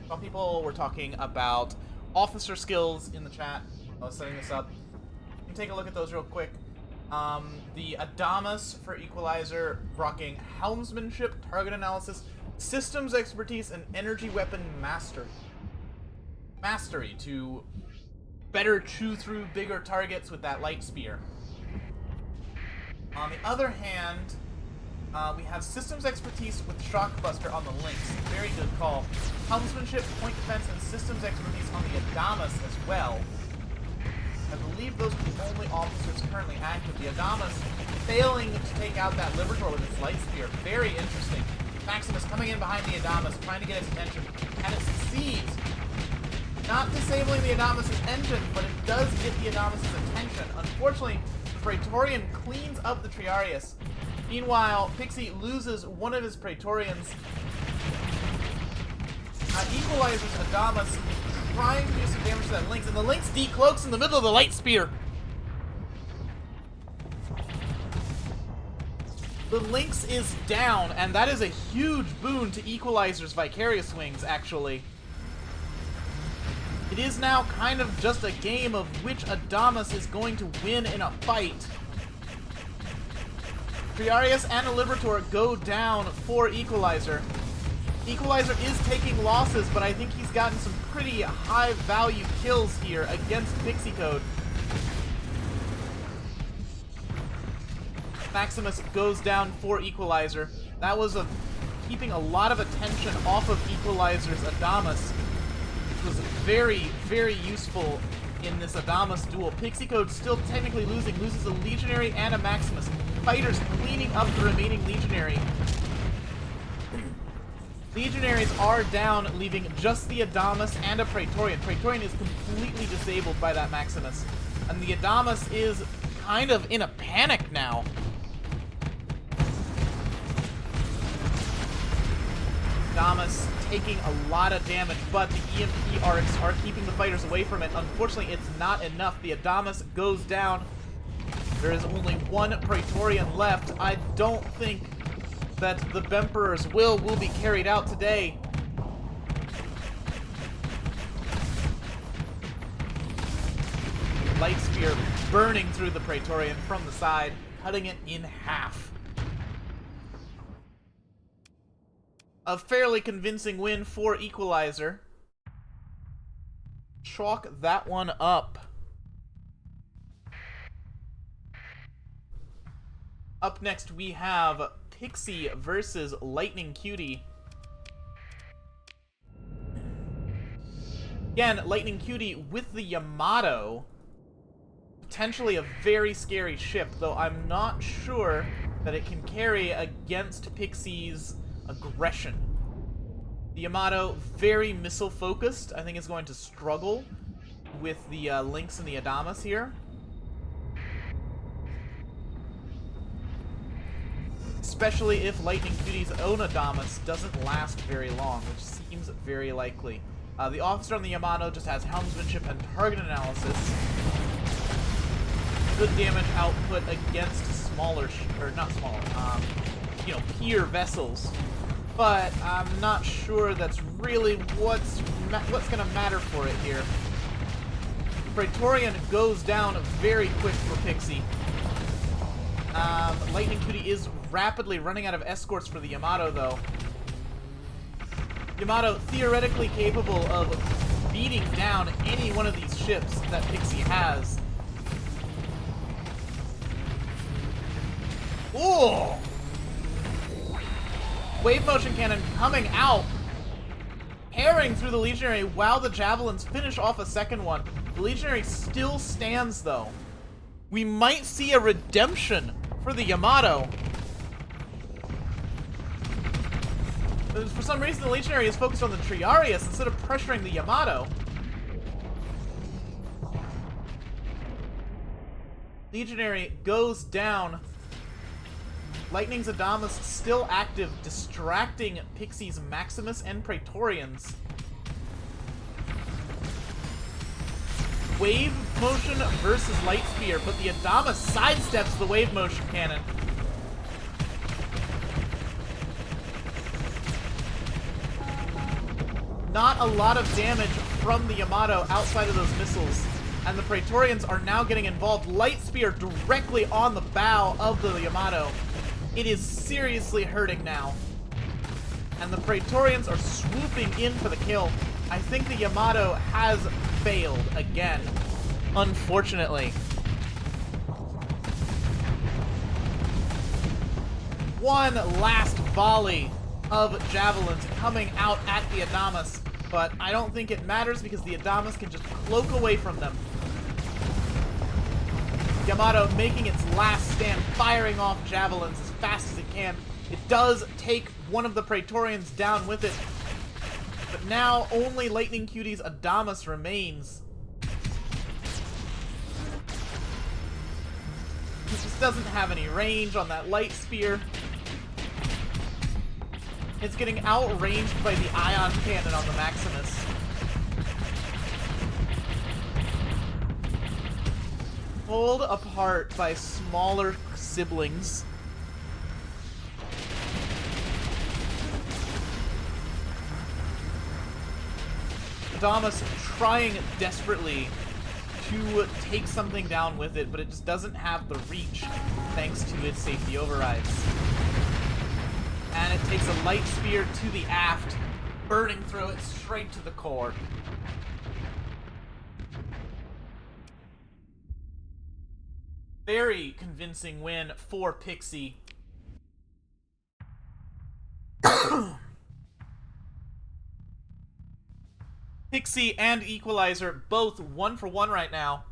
some people were talking about officer skills in the chat. I was setting this up. You can take a look at those real quick. The Adamas for Equalizer, rocking helmsmanship, target analysis, systems expertise, and energy weapon mastery. Mastery to better chew through bigger targets with that light spear. On the other hand, we have systems expertise with Shockbuster on the Lynx. Very good call. Helmsmanship, point defense, and systems expertise on the Adamas as well. I believe those are the only officers currently active. The Adamas failing to take out that Liberator with its light spear. Very interesting. Maximus coming in behind the Adamas, trying to get its attention, and it succeeds. Not disabling the Adamas' engine, but it does get the Adamas' attention. Unfortunately, the Praetorian cleans up the Triarius. Meanwhile, Pixie loses one of his Praetorians. Equalizer's Adamas trying to do some damage to that Lynx, and the Lynx decloaks in the middle of the light spear. The Lynx is down, and that is a huge boon to Equalizer's Vicarious Wings, actually. It is now kind of just a game of which Adamas is going to win in a fight. Triarius and a Liberator go down for Equalizer. Equalizer is taking losses, but I think he's gotten some pretty high-value kills here against Pixie Code. Maximus goes down for Equalizer. That was keeping a lot of attention off of Equalizer's Adamas, which was very, very useful in this Adamas duel. Pixie Code still technically loses a Legionary and a Maximus. Fighters cleaning up the remaining Legionary. Legionaries are down, leaving just the Adamas and a Praetorian. Praetorian is completely disabled by that Maximus. And the Adamas is kind of in a panic now. Adamas taking a lot of damage, but the EMP arcs are keeping the fighters away from it. Unfortunately, it's not enough. The Adamas goes down. There is only one Praetorian left. I don't think that the Bemperor's will be carried out today. Light Spear burning through the Praetorian from the side, cutting it in half. A fairly convincing win for Equalizer. Chalk that one up. Up next, we have Pixie versus Lightning Cutie. Again, Lightning Cutie with the Yamato. Potentially a very scary ship, though I'm not sure that it can carry against Pixie's aggression. The Yamato, very missile-focused. I think is going to struggle with the Lynx and the Adamas here. especially if Lightning Cuty's own Adamas doesn't last very long, which seems very likely. The officer on the Yamato just has helmsmanship and target analysis. Good damage output against smaller, or not smaller, you know, peer vessels. But I'm not sure that's really what's gonna matter for it here. Praetorian goes down very quick for Pixie. Lightning Cutie is rapidly running out of escorts for the Yamato, though. Yamato theoretically capable of beating down any one of these ships that Pixie has. Ooh! Wave motion cannon coming out, parrying through the Legionary while the Javelins finish off a second one. The Legionary still stands, though. We might see a redemption for the Yamato. For some reason, the Legionary is focused on the Triarius instead of pressuring the Yamato. Legionary goes down. Lightning's Adamas still active, distracting Pixie's Maximus and Praetorians. Wave motion versus light spear, but the Adamas sidesteps the wave motion cannon. Not a lot of damage from the Yamato outside of those missiles, and the Praetorians are now getting involved. Light spear directly on the bow of the Yamato. It is seriously hurting now. And the Praetorians are swooping in for the kill. I think the Yamato has failed again, unfortunately. One last volley of javelins coming out at the Adamas, but I don't think it matters because the Adamas can just cloak away from them. Yamato making its last stand, firing off javelins as fast as it can. It does take one of the Praetorians down with it, but now only Lightning Cutie's Adamas remains. He just doesn't have any range on that light spear. It's getting outranged by the ion cannon on the Maximus. Pulled apart by smaller siblings. Adamas trying desperately to take something down with it, but it just doesn't have the reach thanks to its safety overrides. And it takes a light spear to the aft, burning through it straight to the core. Very convincing win for Pixie. Pixie and Equalizer both 1 for 1 right now.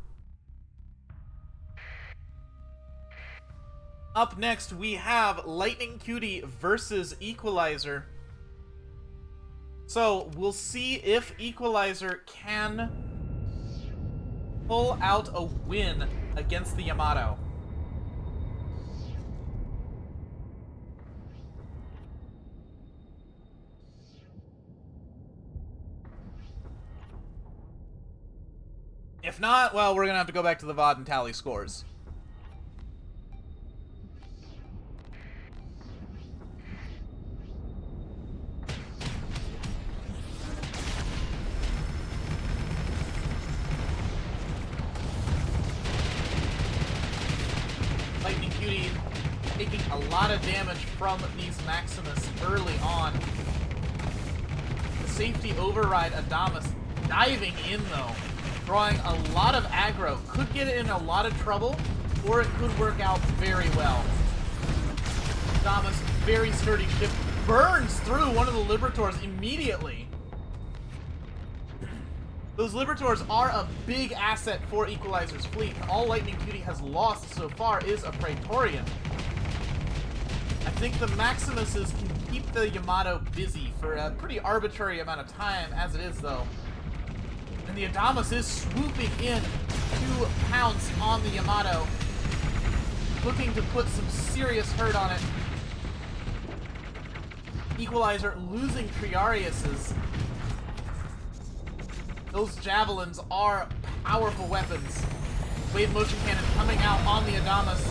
Up next, we have Lightning Cutie versus Equalizer. So, we'll see if Equalizer can pull out a win against the Yamato. If not, well, we're gonna have to go back to the VOD and tally scores. Lightning Cutie taking a lot of damage from these Maximus early on. The safety override Adamas diving in though, drawing a lot of aggro. Could get it in a lot of trouble, or it could work out very well. Adamas, very sturdy ship, burns through one of the Liberators immediately. Those Liberators are a big asset for Equalizer's fleet. All Lightning Cutie has lost so far is a Praetorian. I think the Maximuses can keep the Yamato busy for a pretty arbitrary amount of time, as it is though. And the Adamas is swooping in to pounce on the Yamato, looking to put some serious hurt on it. Equalizer losing Triarius's. Those javelins are powerful weapons. Wave motion cannon coming out on the Adamas.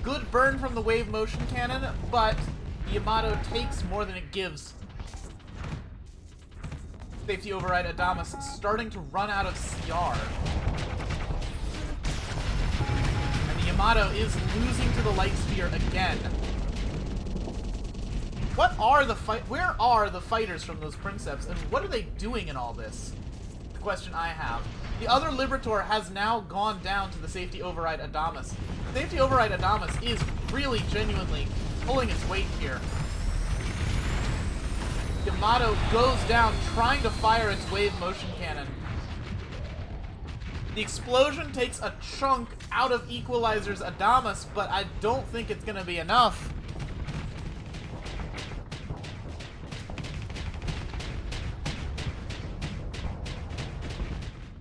Good burn from the wave motion cannon, but Yamato takes more than it gives. Safety override Adamas starting to run out of CR. And the Yamato is losing to the Light Sphere again. What are the where are the fighters from those Princeps, and what are they doing in all this? The question I have. The other Liberator has now gone down to the Safety Override Adamas. Safety Override Adamas is really genuinely pulling its weight here. Yamato goes down trying to fire its wave motion cannon. The explosion takes a chunk out of Equalizer's Adamas, but I don't think it's going to be enough.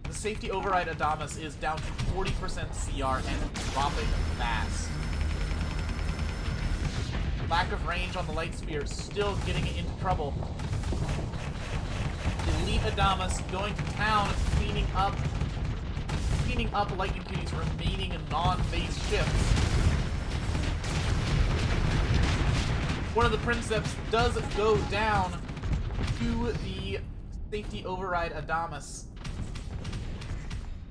The Safety Override Adamas is down to 40% CR and dropping fast. Lack of range on the Light Spear still getting it into trouble. Elite Adamas going to town, cleaning up Lightning Cuties remaining non-phase shifts. One of the Princeps does go down to the Safety Override Adamas.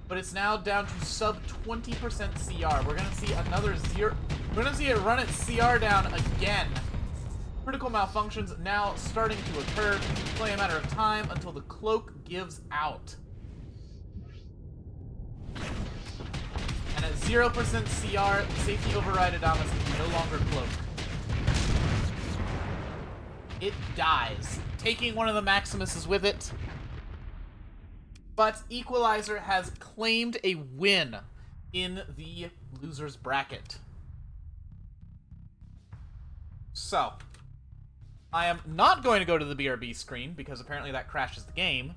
But it's now down to sub 20% CR. We're gonna see another zero. We're gonna see it run its CR down again. Critical malfunctions now starting to occur. It's only a matter of time until the cloak gives out. And at 0% CR, Safety Override Adamas can no longer cloak. It dies, taking one of the Maximuses with it. But Equalizer has claimed a win in the loser's bracket. So, I am not going to go to the BRB screen, because apparently that crashes the game.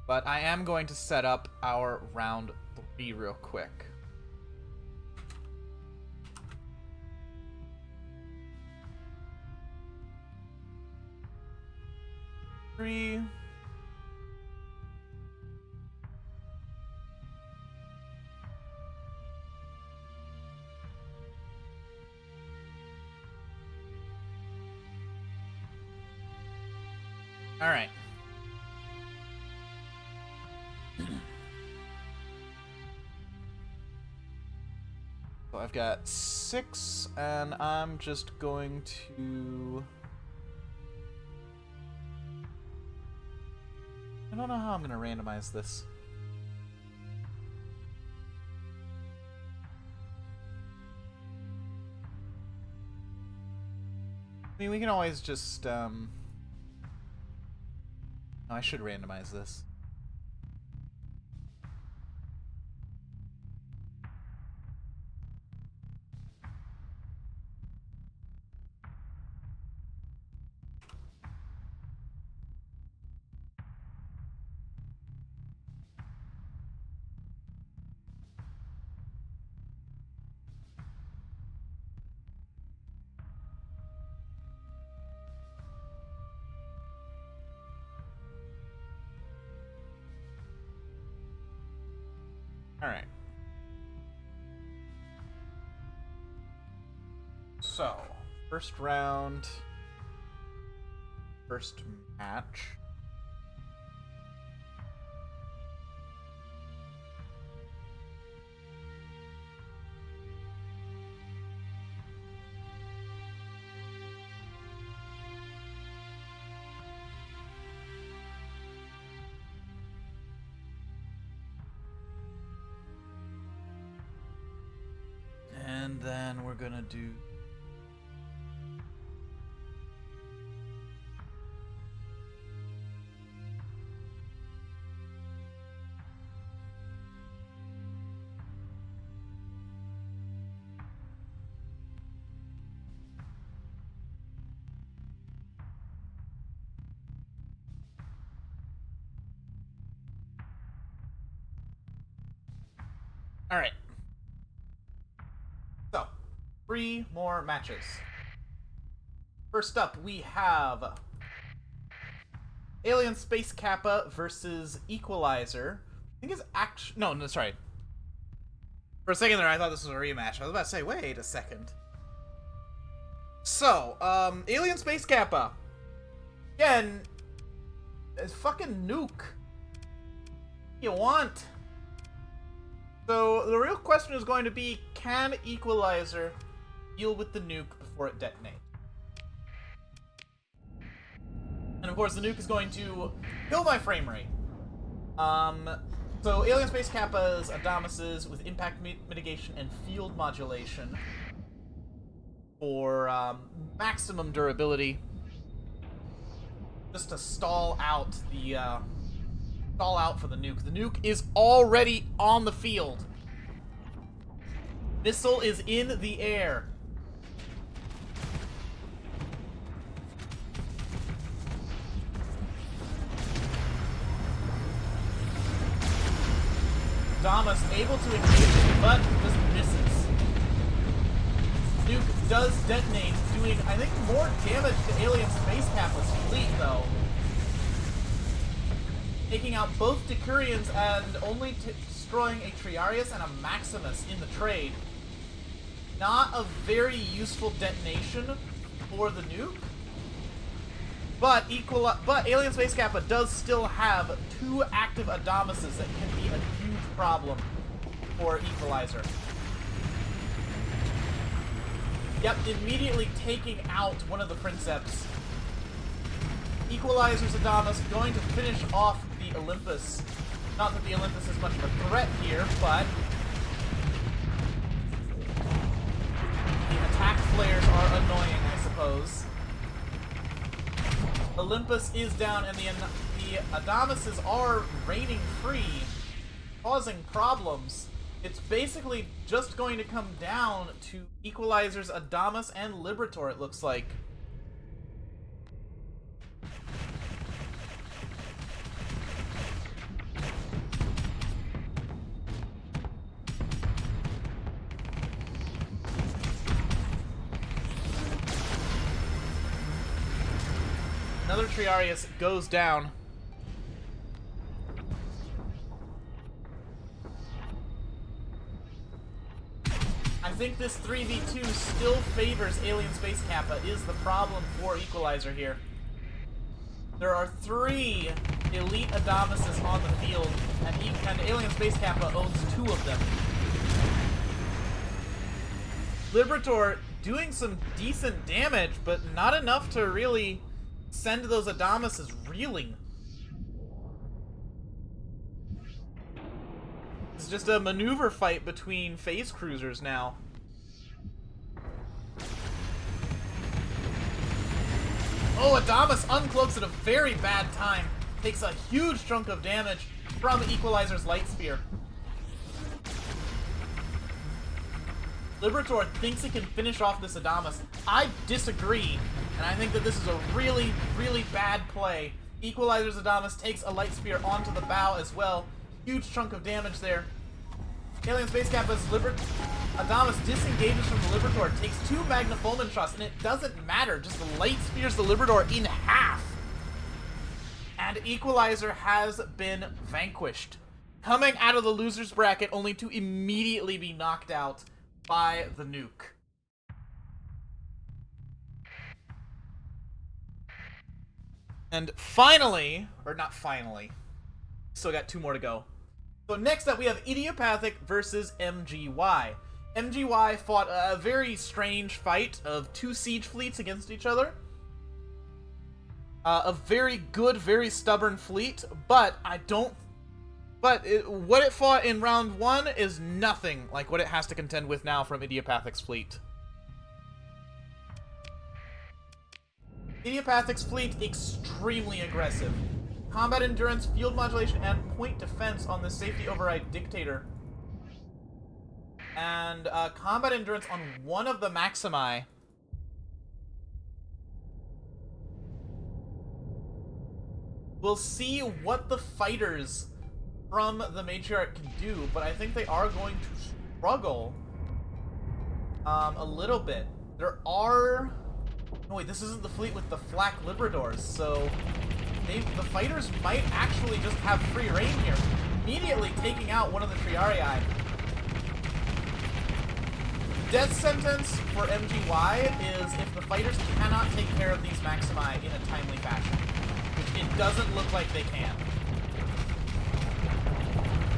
But I am going to set up our round 3 real quick. Three. All right. So I've got 6, and I'm just going to... I don't know how I'm going to randomize this. I mean, we can always just, No, I should randomize this. Alright. So, first round, first match. And then we're gonna do... Alright. So, 3 more matches. First up, we have Alien Space Kappa versus Equalizer. I think it's actually... No, sorry. For a second there, I thought this was a rematch. I was about to say, wait a second. So, Alien Space Kappa. Again, it's fucking nuke. You want? So, the real question is going to be, can Equalizer deal with the nuke before it detonates? And of course, the nuke is going to kill my frame rate. So Alien Space Kappa's Adamas's with impact mitigation and field modulation for maximum durability, just to stall out for the nuke. The nuke is already on the field. Missile is in the air. Adamas able to engage, but just misses. Nuke does detonate, doing, I think, more damage to Alien Space Kappa's fleet, though. Taking out both Decurions and only destroying a Triarius and a Maximus in the trade. Not a very useful detonation for the nuke. But Alien Space Kappa does still have 2 active Adamases that can be a huge problem for Equalizer. Yep, immediately taking out one of the Princeps. Equalizer's Adamas going to finish off the Olympus. Not that the Olympus is much of a threat here, but the attack flares are annoying, I suppose. Olympus is down, and the Adamases are raining free, causing problems. It's basically just going to come down to Equalizer's Adamas and Liberator, it looks like. Another Triarius goes down. I think this 3v2 still favors Alien Space Kappa, is the problem for Equalizer here. There are 3 elite Adamases on the field, and Alien Space Kappa owns 2 of them. Liberator doing some decent damage, but not enough to really send those Adamases reeling. It's just a maneuver fight between phase cruisers now. Oh, Adamas uncloaks at a very bad time. Takes a huge chunk of damage from Equalizer's Light Spear. Liberator thinks he can finish off this Adamas. I disagree, and I think that this is a really, really bad play. Equalizer's Adamas takes a Light Spear onto the bow as well. Huge chunk of damage there. Alien Space Kappa's Adamas disengages from the Liberator, takes 2 Magnafulmin shots, and it doesn't matter, just Light Spears the Liberator in half. And Equalizer has been vanquished. Coming out of the loser's bracket only to immediately be knocked out by the nuke. And finally, or not finally, still got 2 more to go. So next up we have Idiopathic versus MGY. MGY fought a very strange fight of 2 siege fleets against each other. A very good, very stubborn fleet, but what it fought in round 1 is nothing like what it has to contend with now from Idiopathic's fleet. Idiopathic's fleet, extremely aggressive. Combat endurance, field modulation, and point defense on the safety override dictator. And combat endurance on one of the Maximi. We'll see what the fighters from the Matriarch can do, but I think they are going to struggle A little bit. There are... Oh wait, this isn't the fleet with the flak Libradors, so... the fighters might actually just have free reign here, immediately taking out one of the Triarii. Death sentence for MGY is if the fighters cannot take care of these Maximi in a timely fashion, which it doesn't look like they can.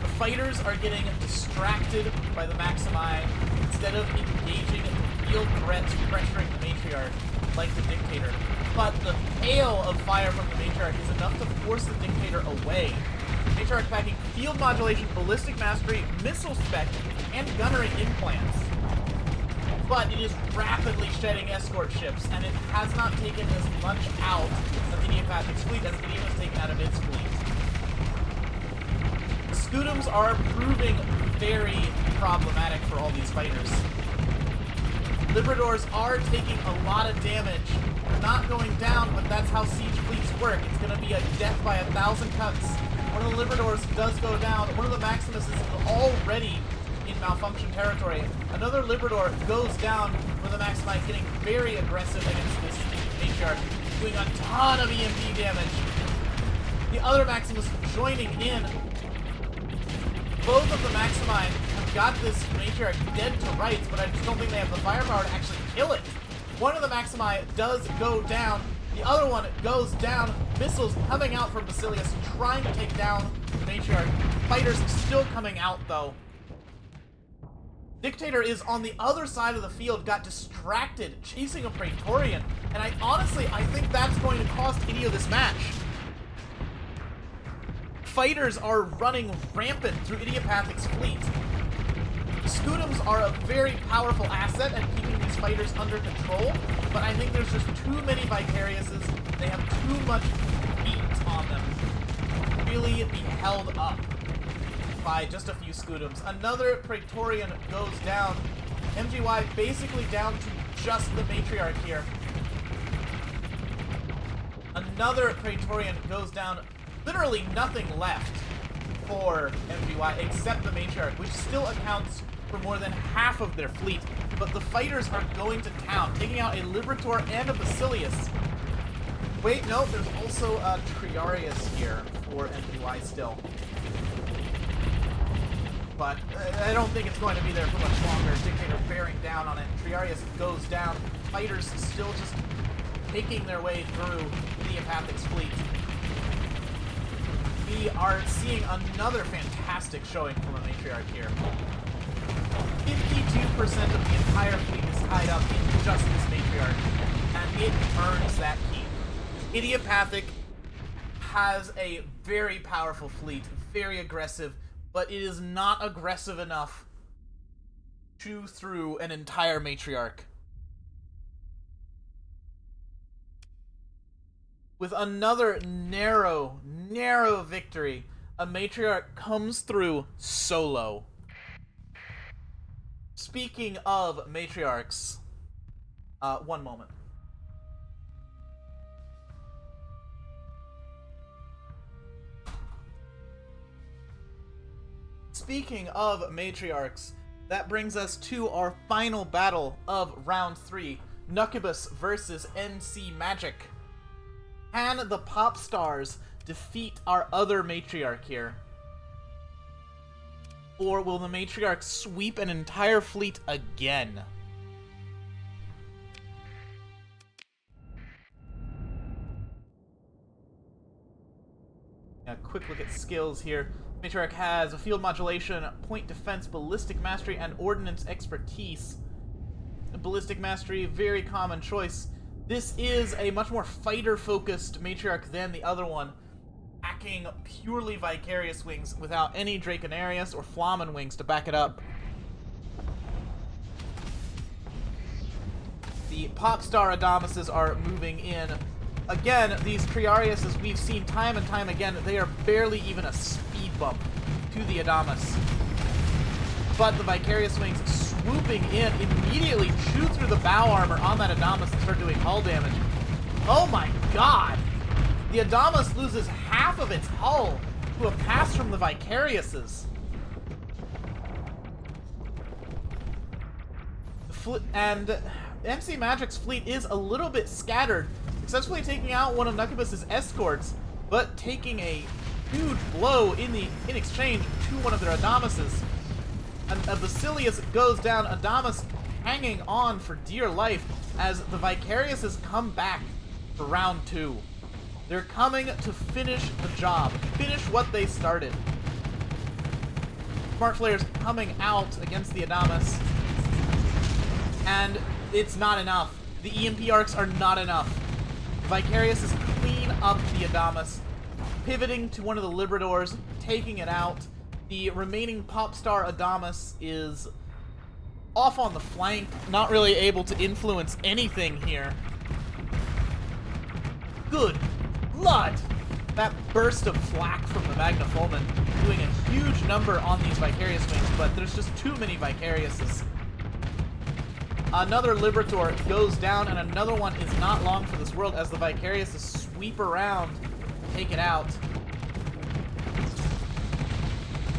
The fighters are getting distracted by the Maximi instead of engaging field threats pressuring the Matriarch like the Dictator. But the hail of fire from the Matriarch is enough to force the Dictator away. Matriarch packing field modulation, ballistic mastery, missile spec, and gunnery implants. But it is rapidly shedding escort ships, and it has not taken as much out of Idiopathic's fleet as Idio has taken out of its fleet. The Scutums are proving very problematic for all these fighters. Libradors are taking a lot of damage. They're not going down, but that's how siege fleets work. It's going to be a death by 1,000 cuts. One of the Libradors does go down. One of the Maximus is already in malfunction territory. Another Librador goes down with the Maximi getting very aggressive against this Matriarch, doing a ton of EMP damage. The other Maximus joining in. Both of the Maximi have got this Matriarch dead to rights, but I just don't think they have the firepower to actually kill it. One of the Maximi does go down. The other one goes down. Missiles coming out from Basilius, trying to take down the Matriarch. Fighters still coming out, though. Dictator is on the other side of the field, got distracted, chasing a Praetorian, and I think that's going to cost Idio this match. Fighters are running rampant through Idiopathic's fleet. Scutums are a very powerful asset at keeping these fighters under control, but I think there's just too many Vicariouses. They have too much heat on them to really be held up by just a few Scutums. Another Praetorian goes down. MGY basically down to just the Matriarch here. Another Praetorian goes down. Literally nothing left for MGY except the Matriarch, which still accounts for more than half of their fleet. But the fighters are going to town, taking out a Liberator and a Basilius. Wait, no, there's also a Triarius here for MGY still. But I don't think it's going to be there for much longer. Dictator bearing down on it. Triarius goes down. Fighters still just making their way through Idiopathic's fleet. We are seeing another fantastic showing from a Matriarch here. 52% of the entire fleet is tied up in just this Matriarch, and it earns that keep. Idiopathic has a very powerful fleet, very aggressive, but it is not aggressive enough to chew through an entire Matriarch. With another narrow victory, a Matriarch comes through solo. Speaking of Matriarchs, one moment. Speaking of Matriarchs, that brings us to our final battle of round 3, Nuccubus versus NC Magic. Can the Pop Stars defeat our other Matriarch here? Or will the Matriarch sweep an entire fleet again? A quick look at skills here. Matriarch has a field modulation, point defense, ballistic mastery, and ordnance expertise. Ballistic mastery, very common choice. This is a much more fighter-focused Matriarch than the other one, packing purely Vicarious wings without any Draconarius or Flamen wings to back it up. The Popstar Adamuses are moving in. Again, these Triarius, as we've seen time and time again, they are barely even a speed bump to the Adamus. But the Vicarious wings swooping in immediately chew through the bow armor on that Adamus and start doing hull damage. Oh my god! The Adamus loses half of its hull to a pass from the Vicariuses. The and MC Magic's fleet is a little bit scattered, successfully taking out one of Nucubus's escorts, but taking a huge blow in exchange to one of their Adamuses. And a Basilius goes down, Adamus hanging on for dear life as the Vicariouses come back for round 2. They're coming to finish the job, finish what they started. Smart Flare's coming out against the Adamus, and it's not enough. The EMP arcs are not enough. Vicariouses clean up the Adamus, pivoting to one of the Libradors, taking it out. The remaining Popstar Adamus is off on the flank, not really able to influence anything here. Good blood! That burst of flak from the Magna Fulmen doing a huge number on these Vicarious wings, but there's just too many Vicariouses. Another Liberator goes down, and another one is not long for this world as the Vicariouses sweep around and take it out.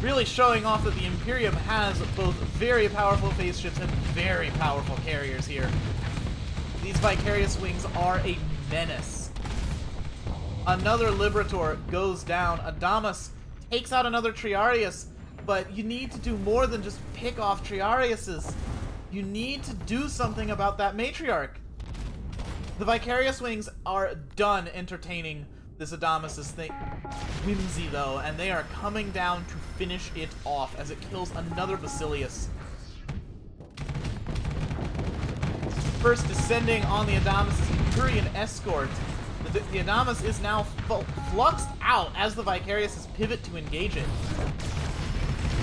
Really showing off that the Imperium has both very powerful phase ships and very powerful carriers here. These Vicarious wings are a menace. Another Liberator goes down. Adamus takes out another Triarius, but you need to do more than just pick off Triariuses. You need to do something about that Matriarch. The Vicarious wings are done entertaining this Adamus's whimsy, though, and they are coming down to finish it off as it kills another Basilius. First descending on the Adamus's Empyrean escort. The Adamus is now fluxed out as the Vicariouses pivot to engage it.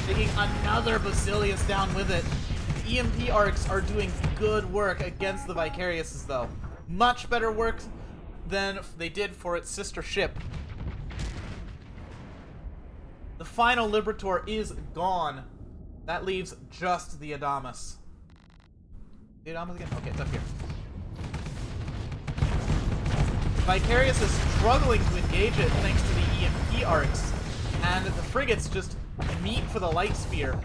Taking another Basilius down with it. The EMP arcs are doing good work against the Vicariouses, though. Much better work than they did for its sister ship. The final Liberator is gone. That leaves just the Adamus. The Adamus again? Okay, it's up here. Vicarious is struggling to engage it thanks to the EMP arcs, and the frigates just meet for the light spear.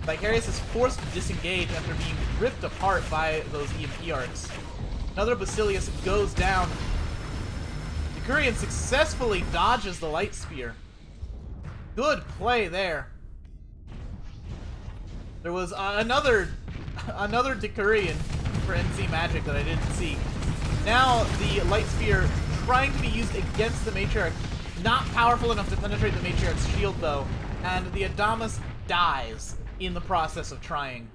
Vicarious is forced to disengage after being ripped apart by those EMP arcs. Another Basilius goes down. The Decurion successfully dodges the light spear. Good play there. There was another Decurion for NC Magic that I didn't see. Now the light spear trying to be used against the Matriarch. Not powerful enough to penetrate the Matriarch's shield, though, and the Adamus dies in the process of trying.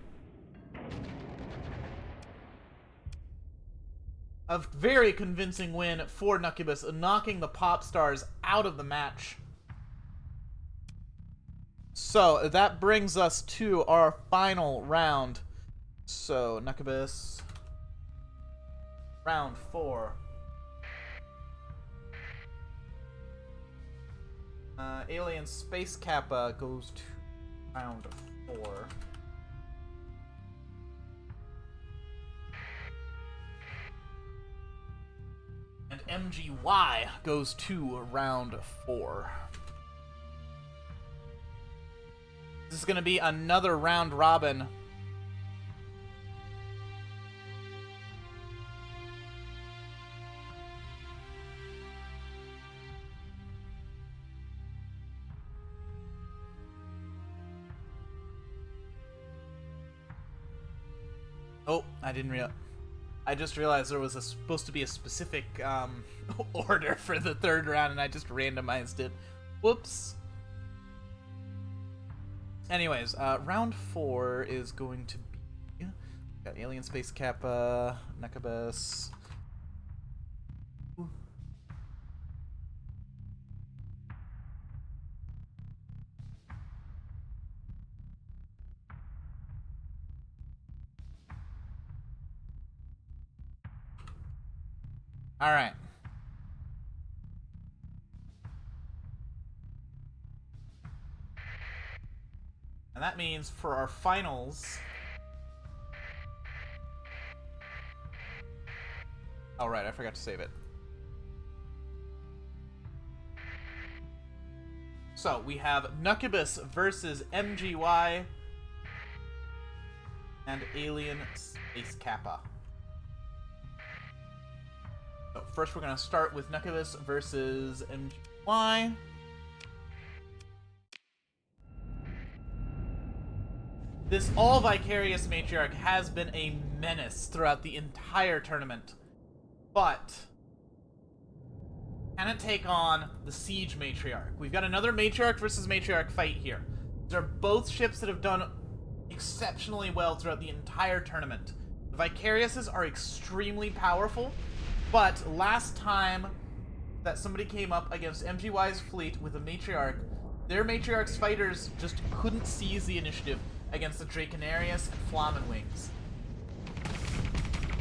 A very convincing win for Nucubus, knocking the Pop Stars out of the match. So, that brings us to our final round. So, Nucubus, round 4. Alien Space Kappa goes to round 4. And MGY goes to round 4. This is going to be another round robin. Oh, I just realized there was supposed to be a specific order for the third round, and I just randomized it. Whoops. Anyways, round 4 is going to be... Got Alien Space Kappa, Nucubus... Alright. And that means for our finals... Oh, right, I forgot to save it. So, we have Nucubus versus MGY. and Alien Space Kappa. So first we're going to start with Nucubus versus MGY. This all-Vicarious Matriarch has been a menace throughout the entire tournament. But can it take on the Siege Matriarch? We've got another Matriarch versus Matriarch fight here. These are both ships that have done exceptionally well throughout the entire tournament. The Vicariouses are extremely powerful, but last time that somebody came up against MGY's fleet with a Matriarch, their Matriarch's fighters just couldn't seize the initiative against the Draconarius and Flamen Wings.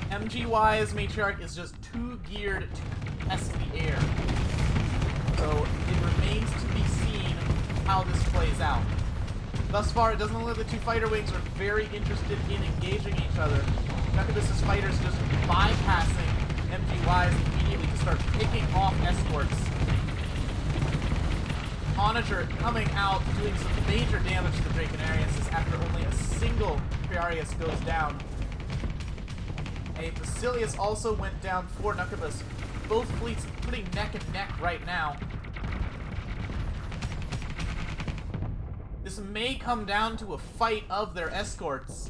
MGY's Matriarch is just too geared to test the air. So it remains to be seen how this plays out. Thus far, it doesn't look like the two fighter wings are very interested in engaging each other. Nucubus's fighters just bypassing MGY's immediately to start picking off escorts. Onager coming out, doing some major damage to the Draconarius after only a single Triarius goes down. A Basilius also went down for Nucubus. Both fleets pretty neck and neck right now. This may come down to a fight of their escorts.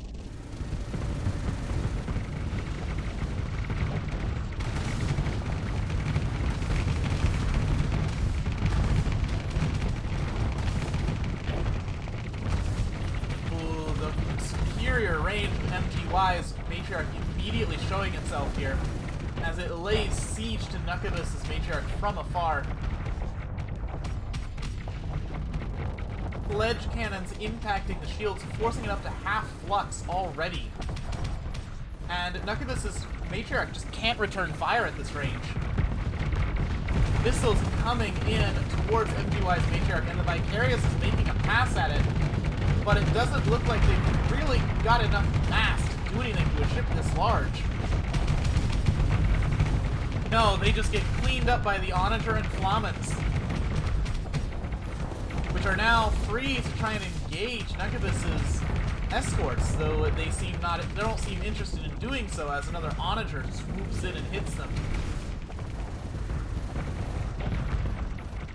Superior range of MGY's Matriarch immediately showing itself here as it lays siege to Nucubus's Matriarch from afar. Sledge cannons impacting the shields, forcing it up to half flux already. And Nucubus's Matriarch just can't return fire at this range. Missiles coming in towards MGY's Matriarch, and the Vicarious is making a pass at it. But it doesn't look like they've really got enough mass to do anything to a ship this large. No, they just get cleaned up by the Onager and Flamens, which are now free to try and engage Nucubus's escorts, though they don't seem interested in doing so as another Onager swoops in and hits them.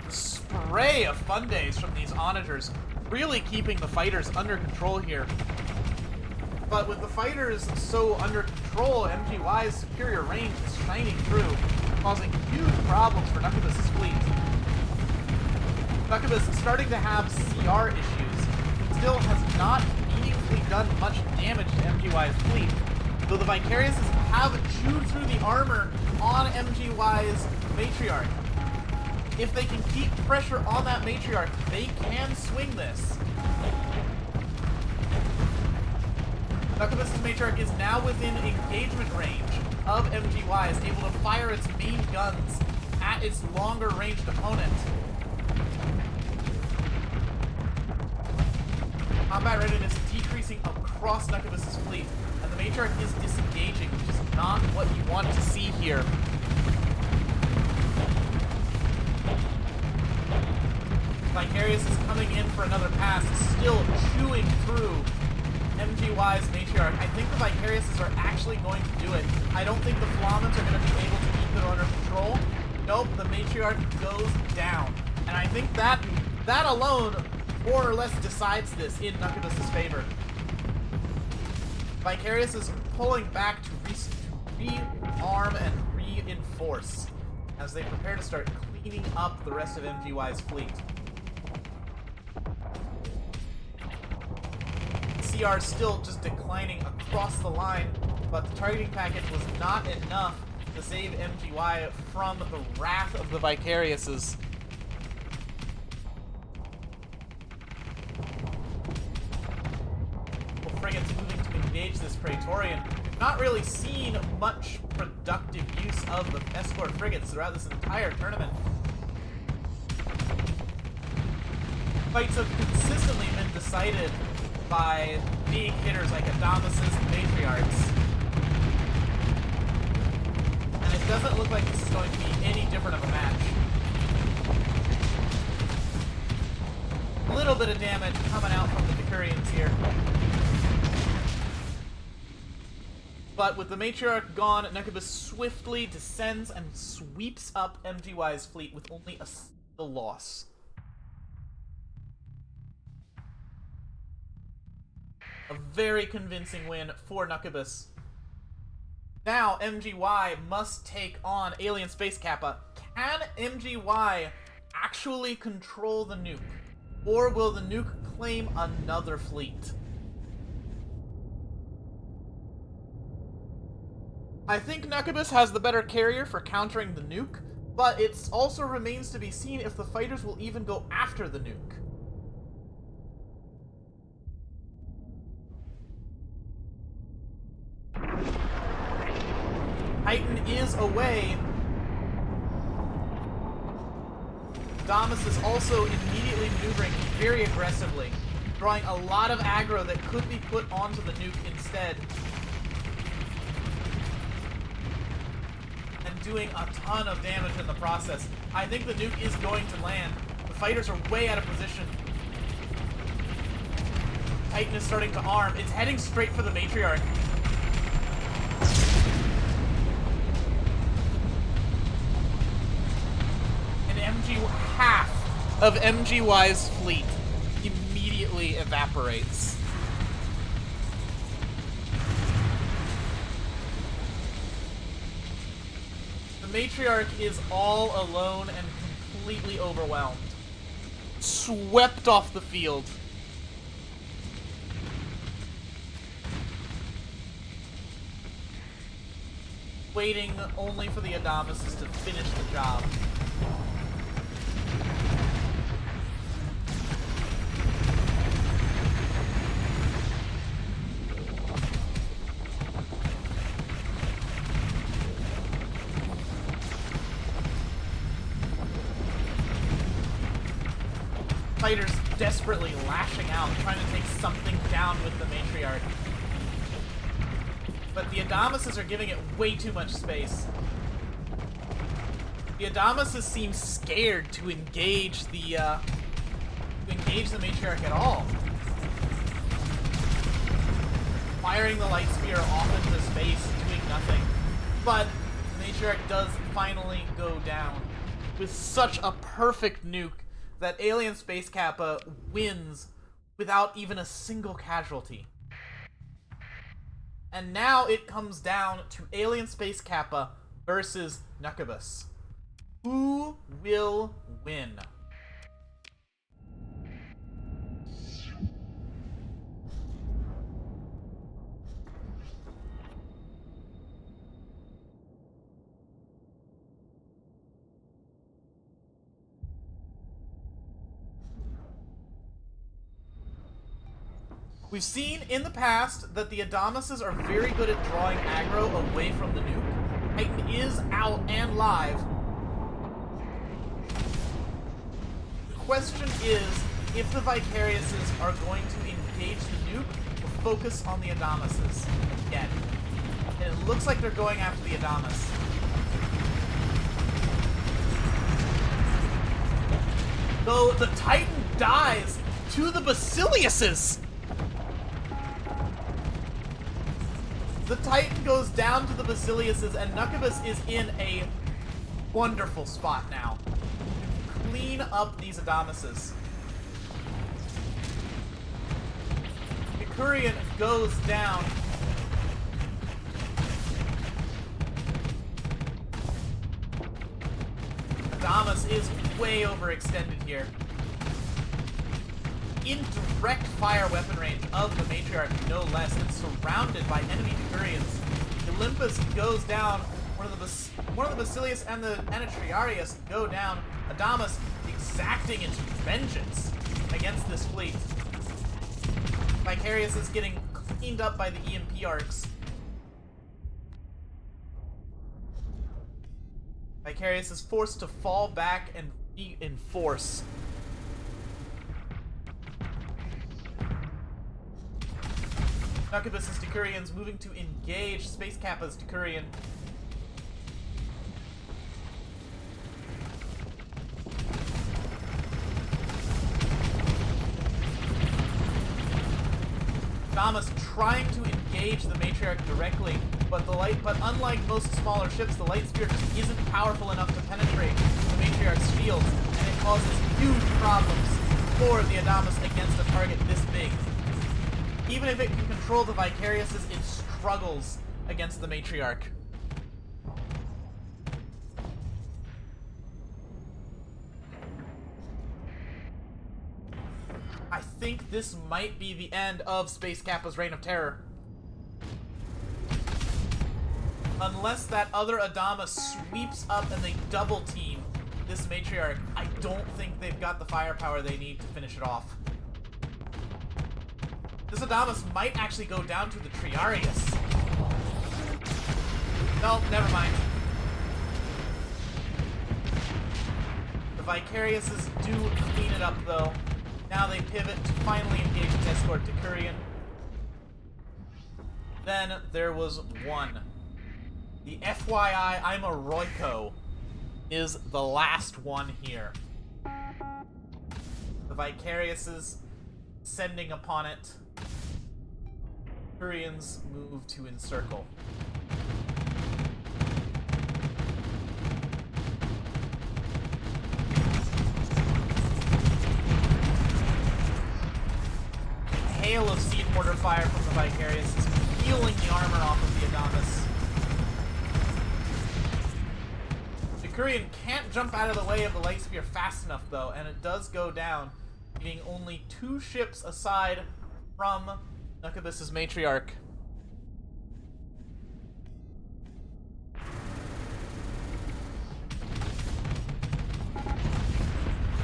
The spray of fun days from these Onagers really keeping the fighters under control here. But with the fighters so under control, MGY's superior range is shining through, causing huge problems for Nucubus's fleet. Nucubus is starting to have CR issues. It still has not meaningfully done much damage to MGY's fleet, though the Vicariouses have chewed through the armor on MGY's Matriarch. If they can keep pressure on that Matriarch, they can swing this. Nucubus's Matriarch is now within engagement range of MGY, is able to fire its main guns at its longer ranged opponent. Combat readiness decreasing across Nucubus's fleet, and the Matriarch is disengaging, which is not what you want to see here. Vicarious is coming in for another pass, still chewing through MGY's Matriarch. I think the Vicariouses are actually going to do it. I don't think the Flamens are going to be able to keep it under control. Nope, the Matriarch goes down. And I think that alone more or less decides this in Nucubus's favor. Vicarious is pulling back to rearm and reinforce as they prepare to start cleaning up the rest of MGY's fleet. CR still just declining across the line, but the targeting package was not enough to save MGY from the wrath of the Vicariouses. Frigates moving to engage this Praetorian. We've not really seen much productive use of the escort frigates throughout this entire tournament. Fights have consistently been decided by big hitters like Adamuses and Matriarchs. And it doesn't look like this is going to be any different of a match. A little bit of damage coming out from the Vicurians here. But with the Matriarch gone, Nekabis swiftly descends and sweeps up MGY's fleet with only a single loss. A very convincing win for Nekabis. Now, MGY must take on Alien Space Kappa. Can MGY actually control the nuke? Or will the nuke claim another fleet? I think Nekabis has the better carrier for countering the nuke, but it also remains to be seen if the fighters will even go after the nuke. Titan is away. Damas is also immediately maneuvering very aggressively, drawing a lot of aggro that could be put onto the nuke instead. And doing a ton of damage in the process. I think the nuke is going to land. The fighters are way out of position. Titan is starting to arm. It's heading straight for the Matriarch. Half of MGY's fleet immediately evaporates. The Matriarch is all alone and completely overwhelmed. Swept off the field. Waiting only for the Adamises to finish the job. Fighters desperately lashing out, trying to take something down with the Matriarch. But the Adamises are giving it way too much space. The Adamises seem scared to engage the Matriarch at all. Firing the light spear off into space, doing nothing. But the Matriarch does finally go down with such a perfect nuke that Alien Space Kappa wins without even a single casualty. And now it comes down to Alien Space Kappa versus Nekabis. Who will win? We've seen in the past that the Adamises are very good at drawing aggro away from the nuke. Titan is out and live. The question is if the Vicariouses are going to engage the nuke or focus on the Adamises again. And it looks like they're going after the Adamas. Though the Titan dies to the Basiliuses! The Titan goes down to the Basiliuses, and Nekabis is in a wonderful spot now. Clean up these Adamises. Icurian goes down. Adamas is way overextended here. In direct fire weapon range of the Matriarch, no less, and surrounded by enemy Icurians. Olympus goes down. One of the Basilius and the Anatriarius go down. Adamas exacting its vengeance against this fleet. Vicarious is getting cleaned up by the EMP arcs. Vicarious is forced to fall back and reinforce. Nekabis' Decurians moving to engage Space Kappa's Decurian. Adamas trying to engage the Matriarch directly, but unlike most smaller ships, the Light Spear just isn't powerful enough to penetrate the Matriarch's shields, and it causes huge problems for the Adamas against a target this big. Even if it can control the Vicariouses, it struggles against the Matriarch. I think this might be the end of Space Kappa's Reign of Terror. Unless that other Adama sweeps up and they double team this Matriarch, I don't think they've got the firepower they need to finish it off. This Adamas might actually go down to the Triarius. No, never mind. The Vicariouses do clean it up, though. Now they pivot to finally engage its escort to Kurian. Then there was one. The FYI, I'm a Roiko is the last one here. The Vicariouses sending upon it. Kurians move to encircle. Hail of Seed Mortar fire from the Vicarious is peeling the armor off of the Adamas. The Kurian can't jump out of the way of the Light Spear fast enough, though, and it does go down, leaving only 2 ships aside from Nucubus's Matriarch.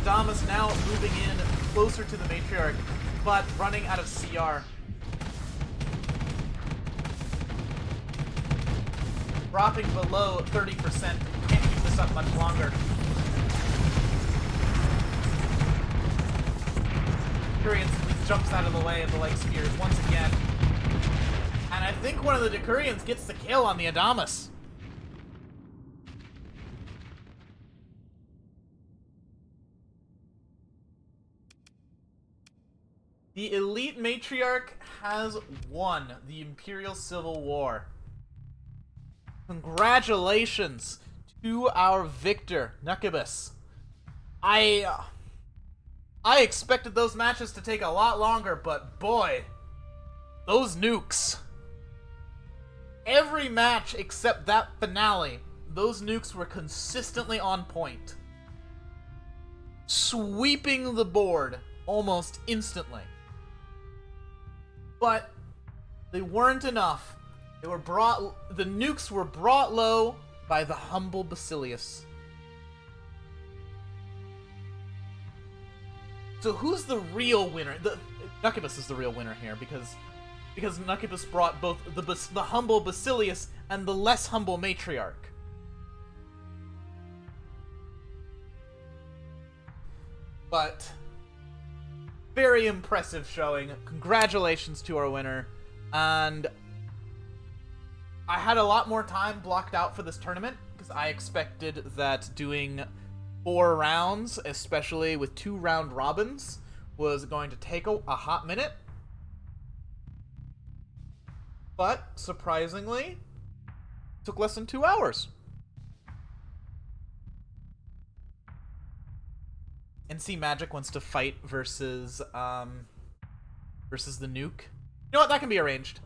Adamas now moving in closer to the Matriarch, but running out of CR. Dropping below 30%. Can't keep this up much longer. Decurion jumps out of the way of the Light Spears once again. And I think one of the Decurions gets the kill on the Adamas. The Elite Matriarch has won the Imperial Civil War. Congratulations to our victor, Nucubus. I expected those matches to take a lot longer, but boy, those nukes. Every match except that finale, those nukes were consistently on point. Sweeping the board almost instantly. But they weren't enough. The nukes were brought low by the humble Basilius. So who's the real winner? Nucubus is the real winner here because Nucubus brought both the humble Basilius and the less humble Matriarch. But very impressive showing. Congratulations to our winner. And I had a lot more time blocked out for this tournament because I expected that doing 4 rounds, especially with 2 round robins, was going to take a hot minute. But surprisingly, took less than 2 hours. NC Magic wants to fight versus the nuke. You know what? That can be arranged.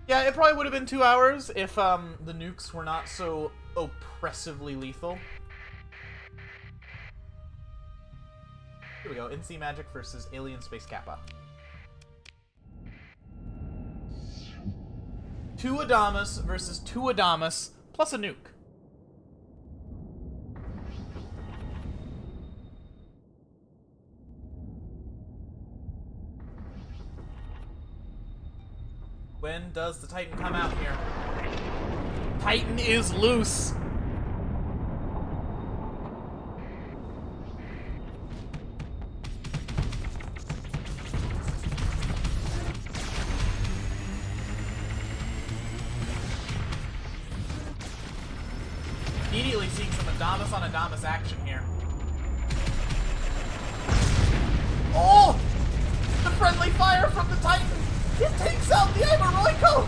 Yeah, it probably would have been 2 hours if the nukes were not so oppressively lethal. Here we go, NC Magic versus Alien Space Kappa. 2 Adamas versus 2 Adamas plus a nuke. When does the Titan come out here? Titan is loose! really seeing some Adamas on Adamas action here. Oh! The friendly fire from the Titan! It takes out the Imaroiko!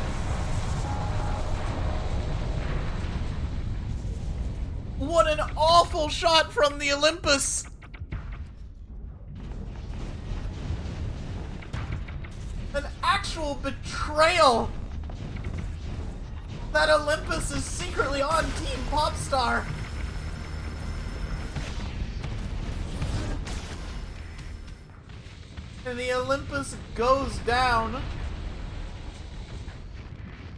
What an awful shot from the Olympus! An actual betrayal! That Olympus is secretly on Team Popstar! And the Olympus goes down,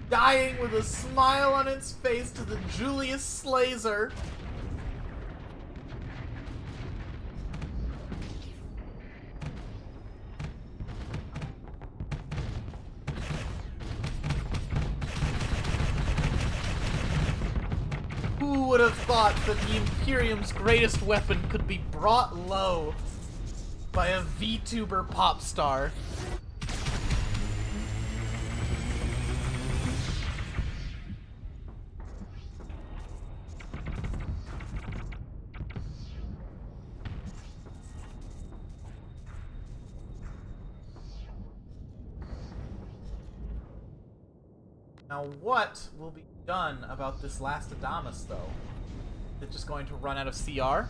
dying with a smile on its face to the Julius Slazer. Who would have thought that the Imperium's greatest weapon could be brought low by a VTuber pop star? Now what will be done about this last Adamas, though? Is it just going to run out of CR?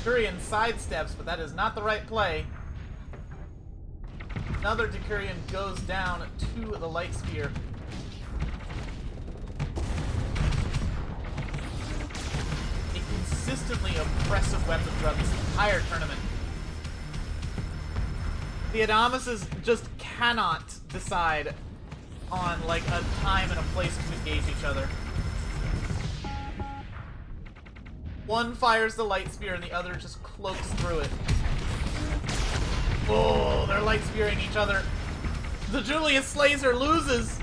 Decurion sidesteps, but that is not the right play. Another Decurion goes down to the Light Spear. A consistently oppressive weapon throughout this entire tournament. The Adamases just cannot decide on, like, a time and a place to engage each other. One fires the Light Spear and the other just cloaks through it. Oh, they're Light Spearing each other. The Julius Slazer loses.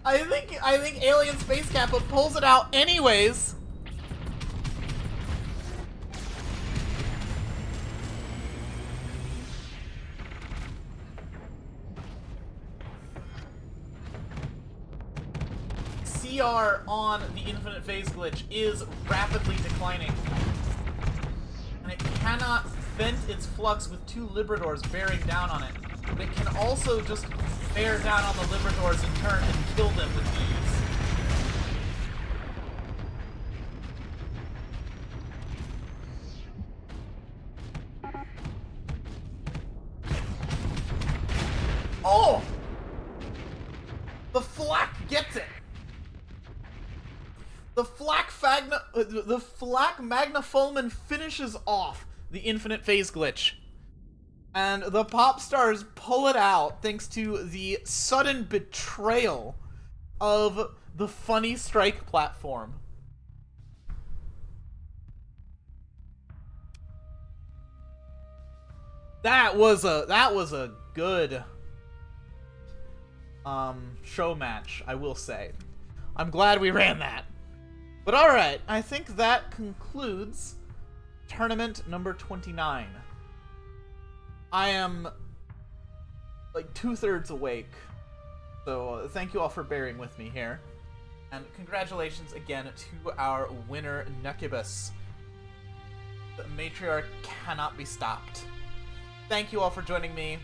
I think Alien Space Kappa pulls it out anyways. CR on the Infinite Phase glitch is rapidly declining. And it cannot vent its flux with two Libradors bearing down on it. But it can also just bear down on the Libradors in turn and kill them with ease. Oh! The flak gets it! The Flak Magna-Fulmin finishes off the Infinite Phase glitch. And the pop stars pull it out thanks to the sudden betrayal of the Funny Strike platform. That was a good show match, I will say. I'm glad we ran that. But alright, I think that concludes tournament number 29. I am like 2/3 awake, so thank you all for bearing with me here. And congratulations again to our winner, Nuccubus. The matriarch cannot be stopped. Thank you all for joining me.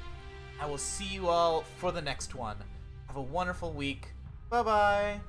I will see you all for the next one. Have a wonderful week. Bye-bye.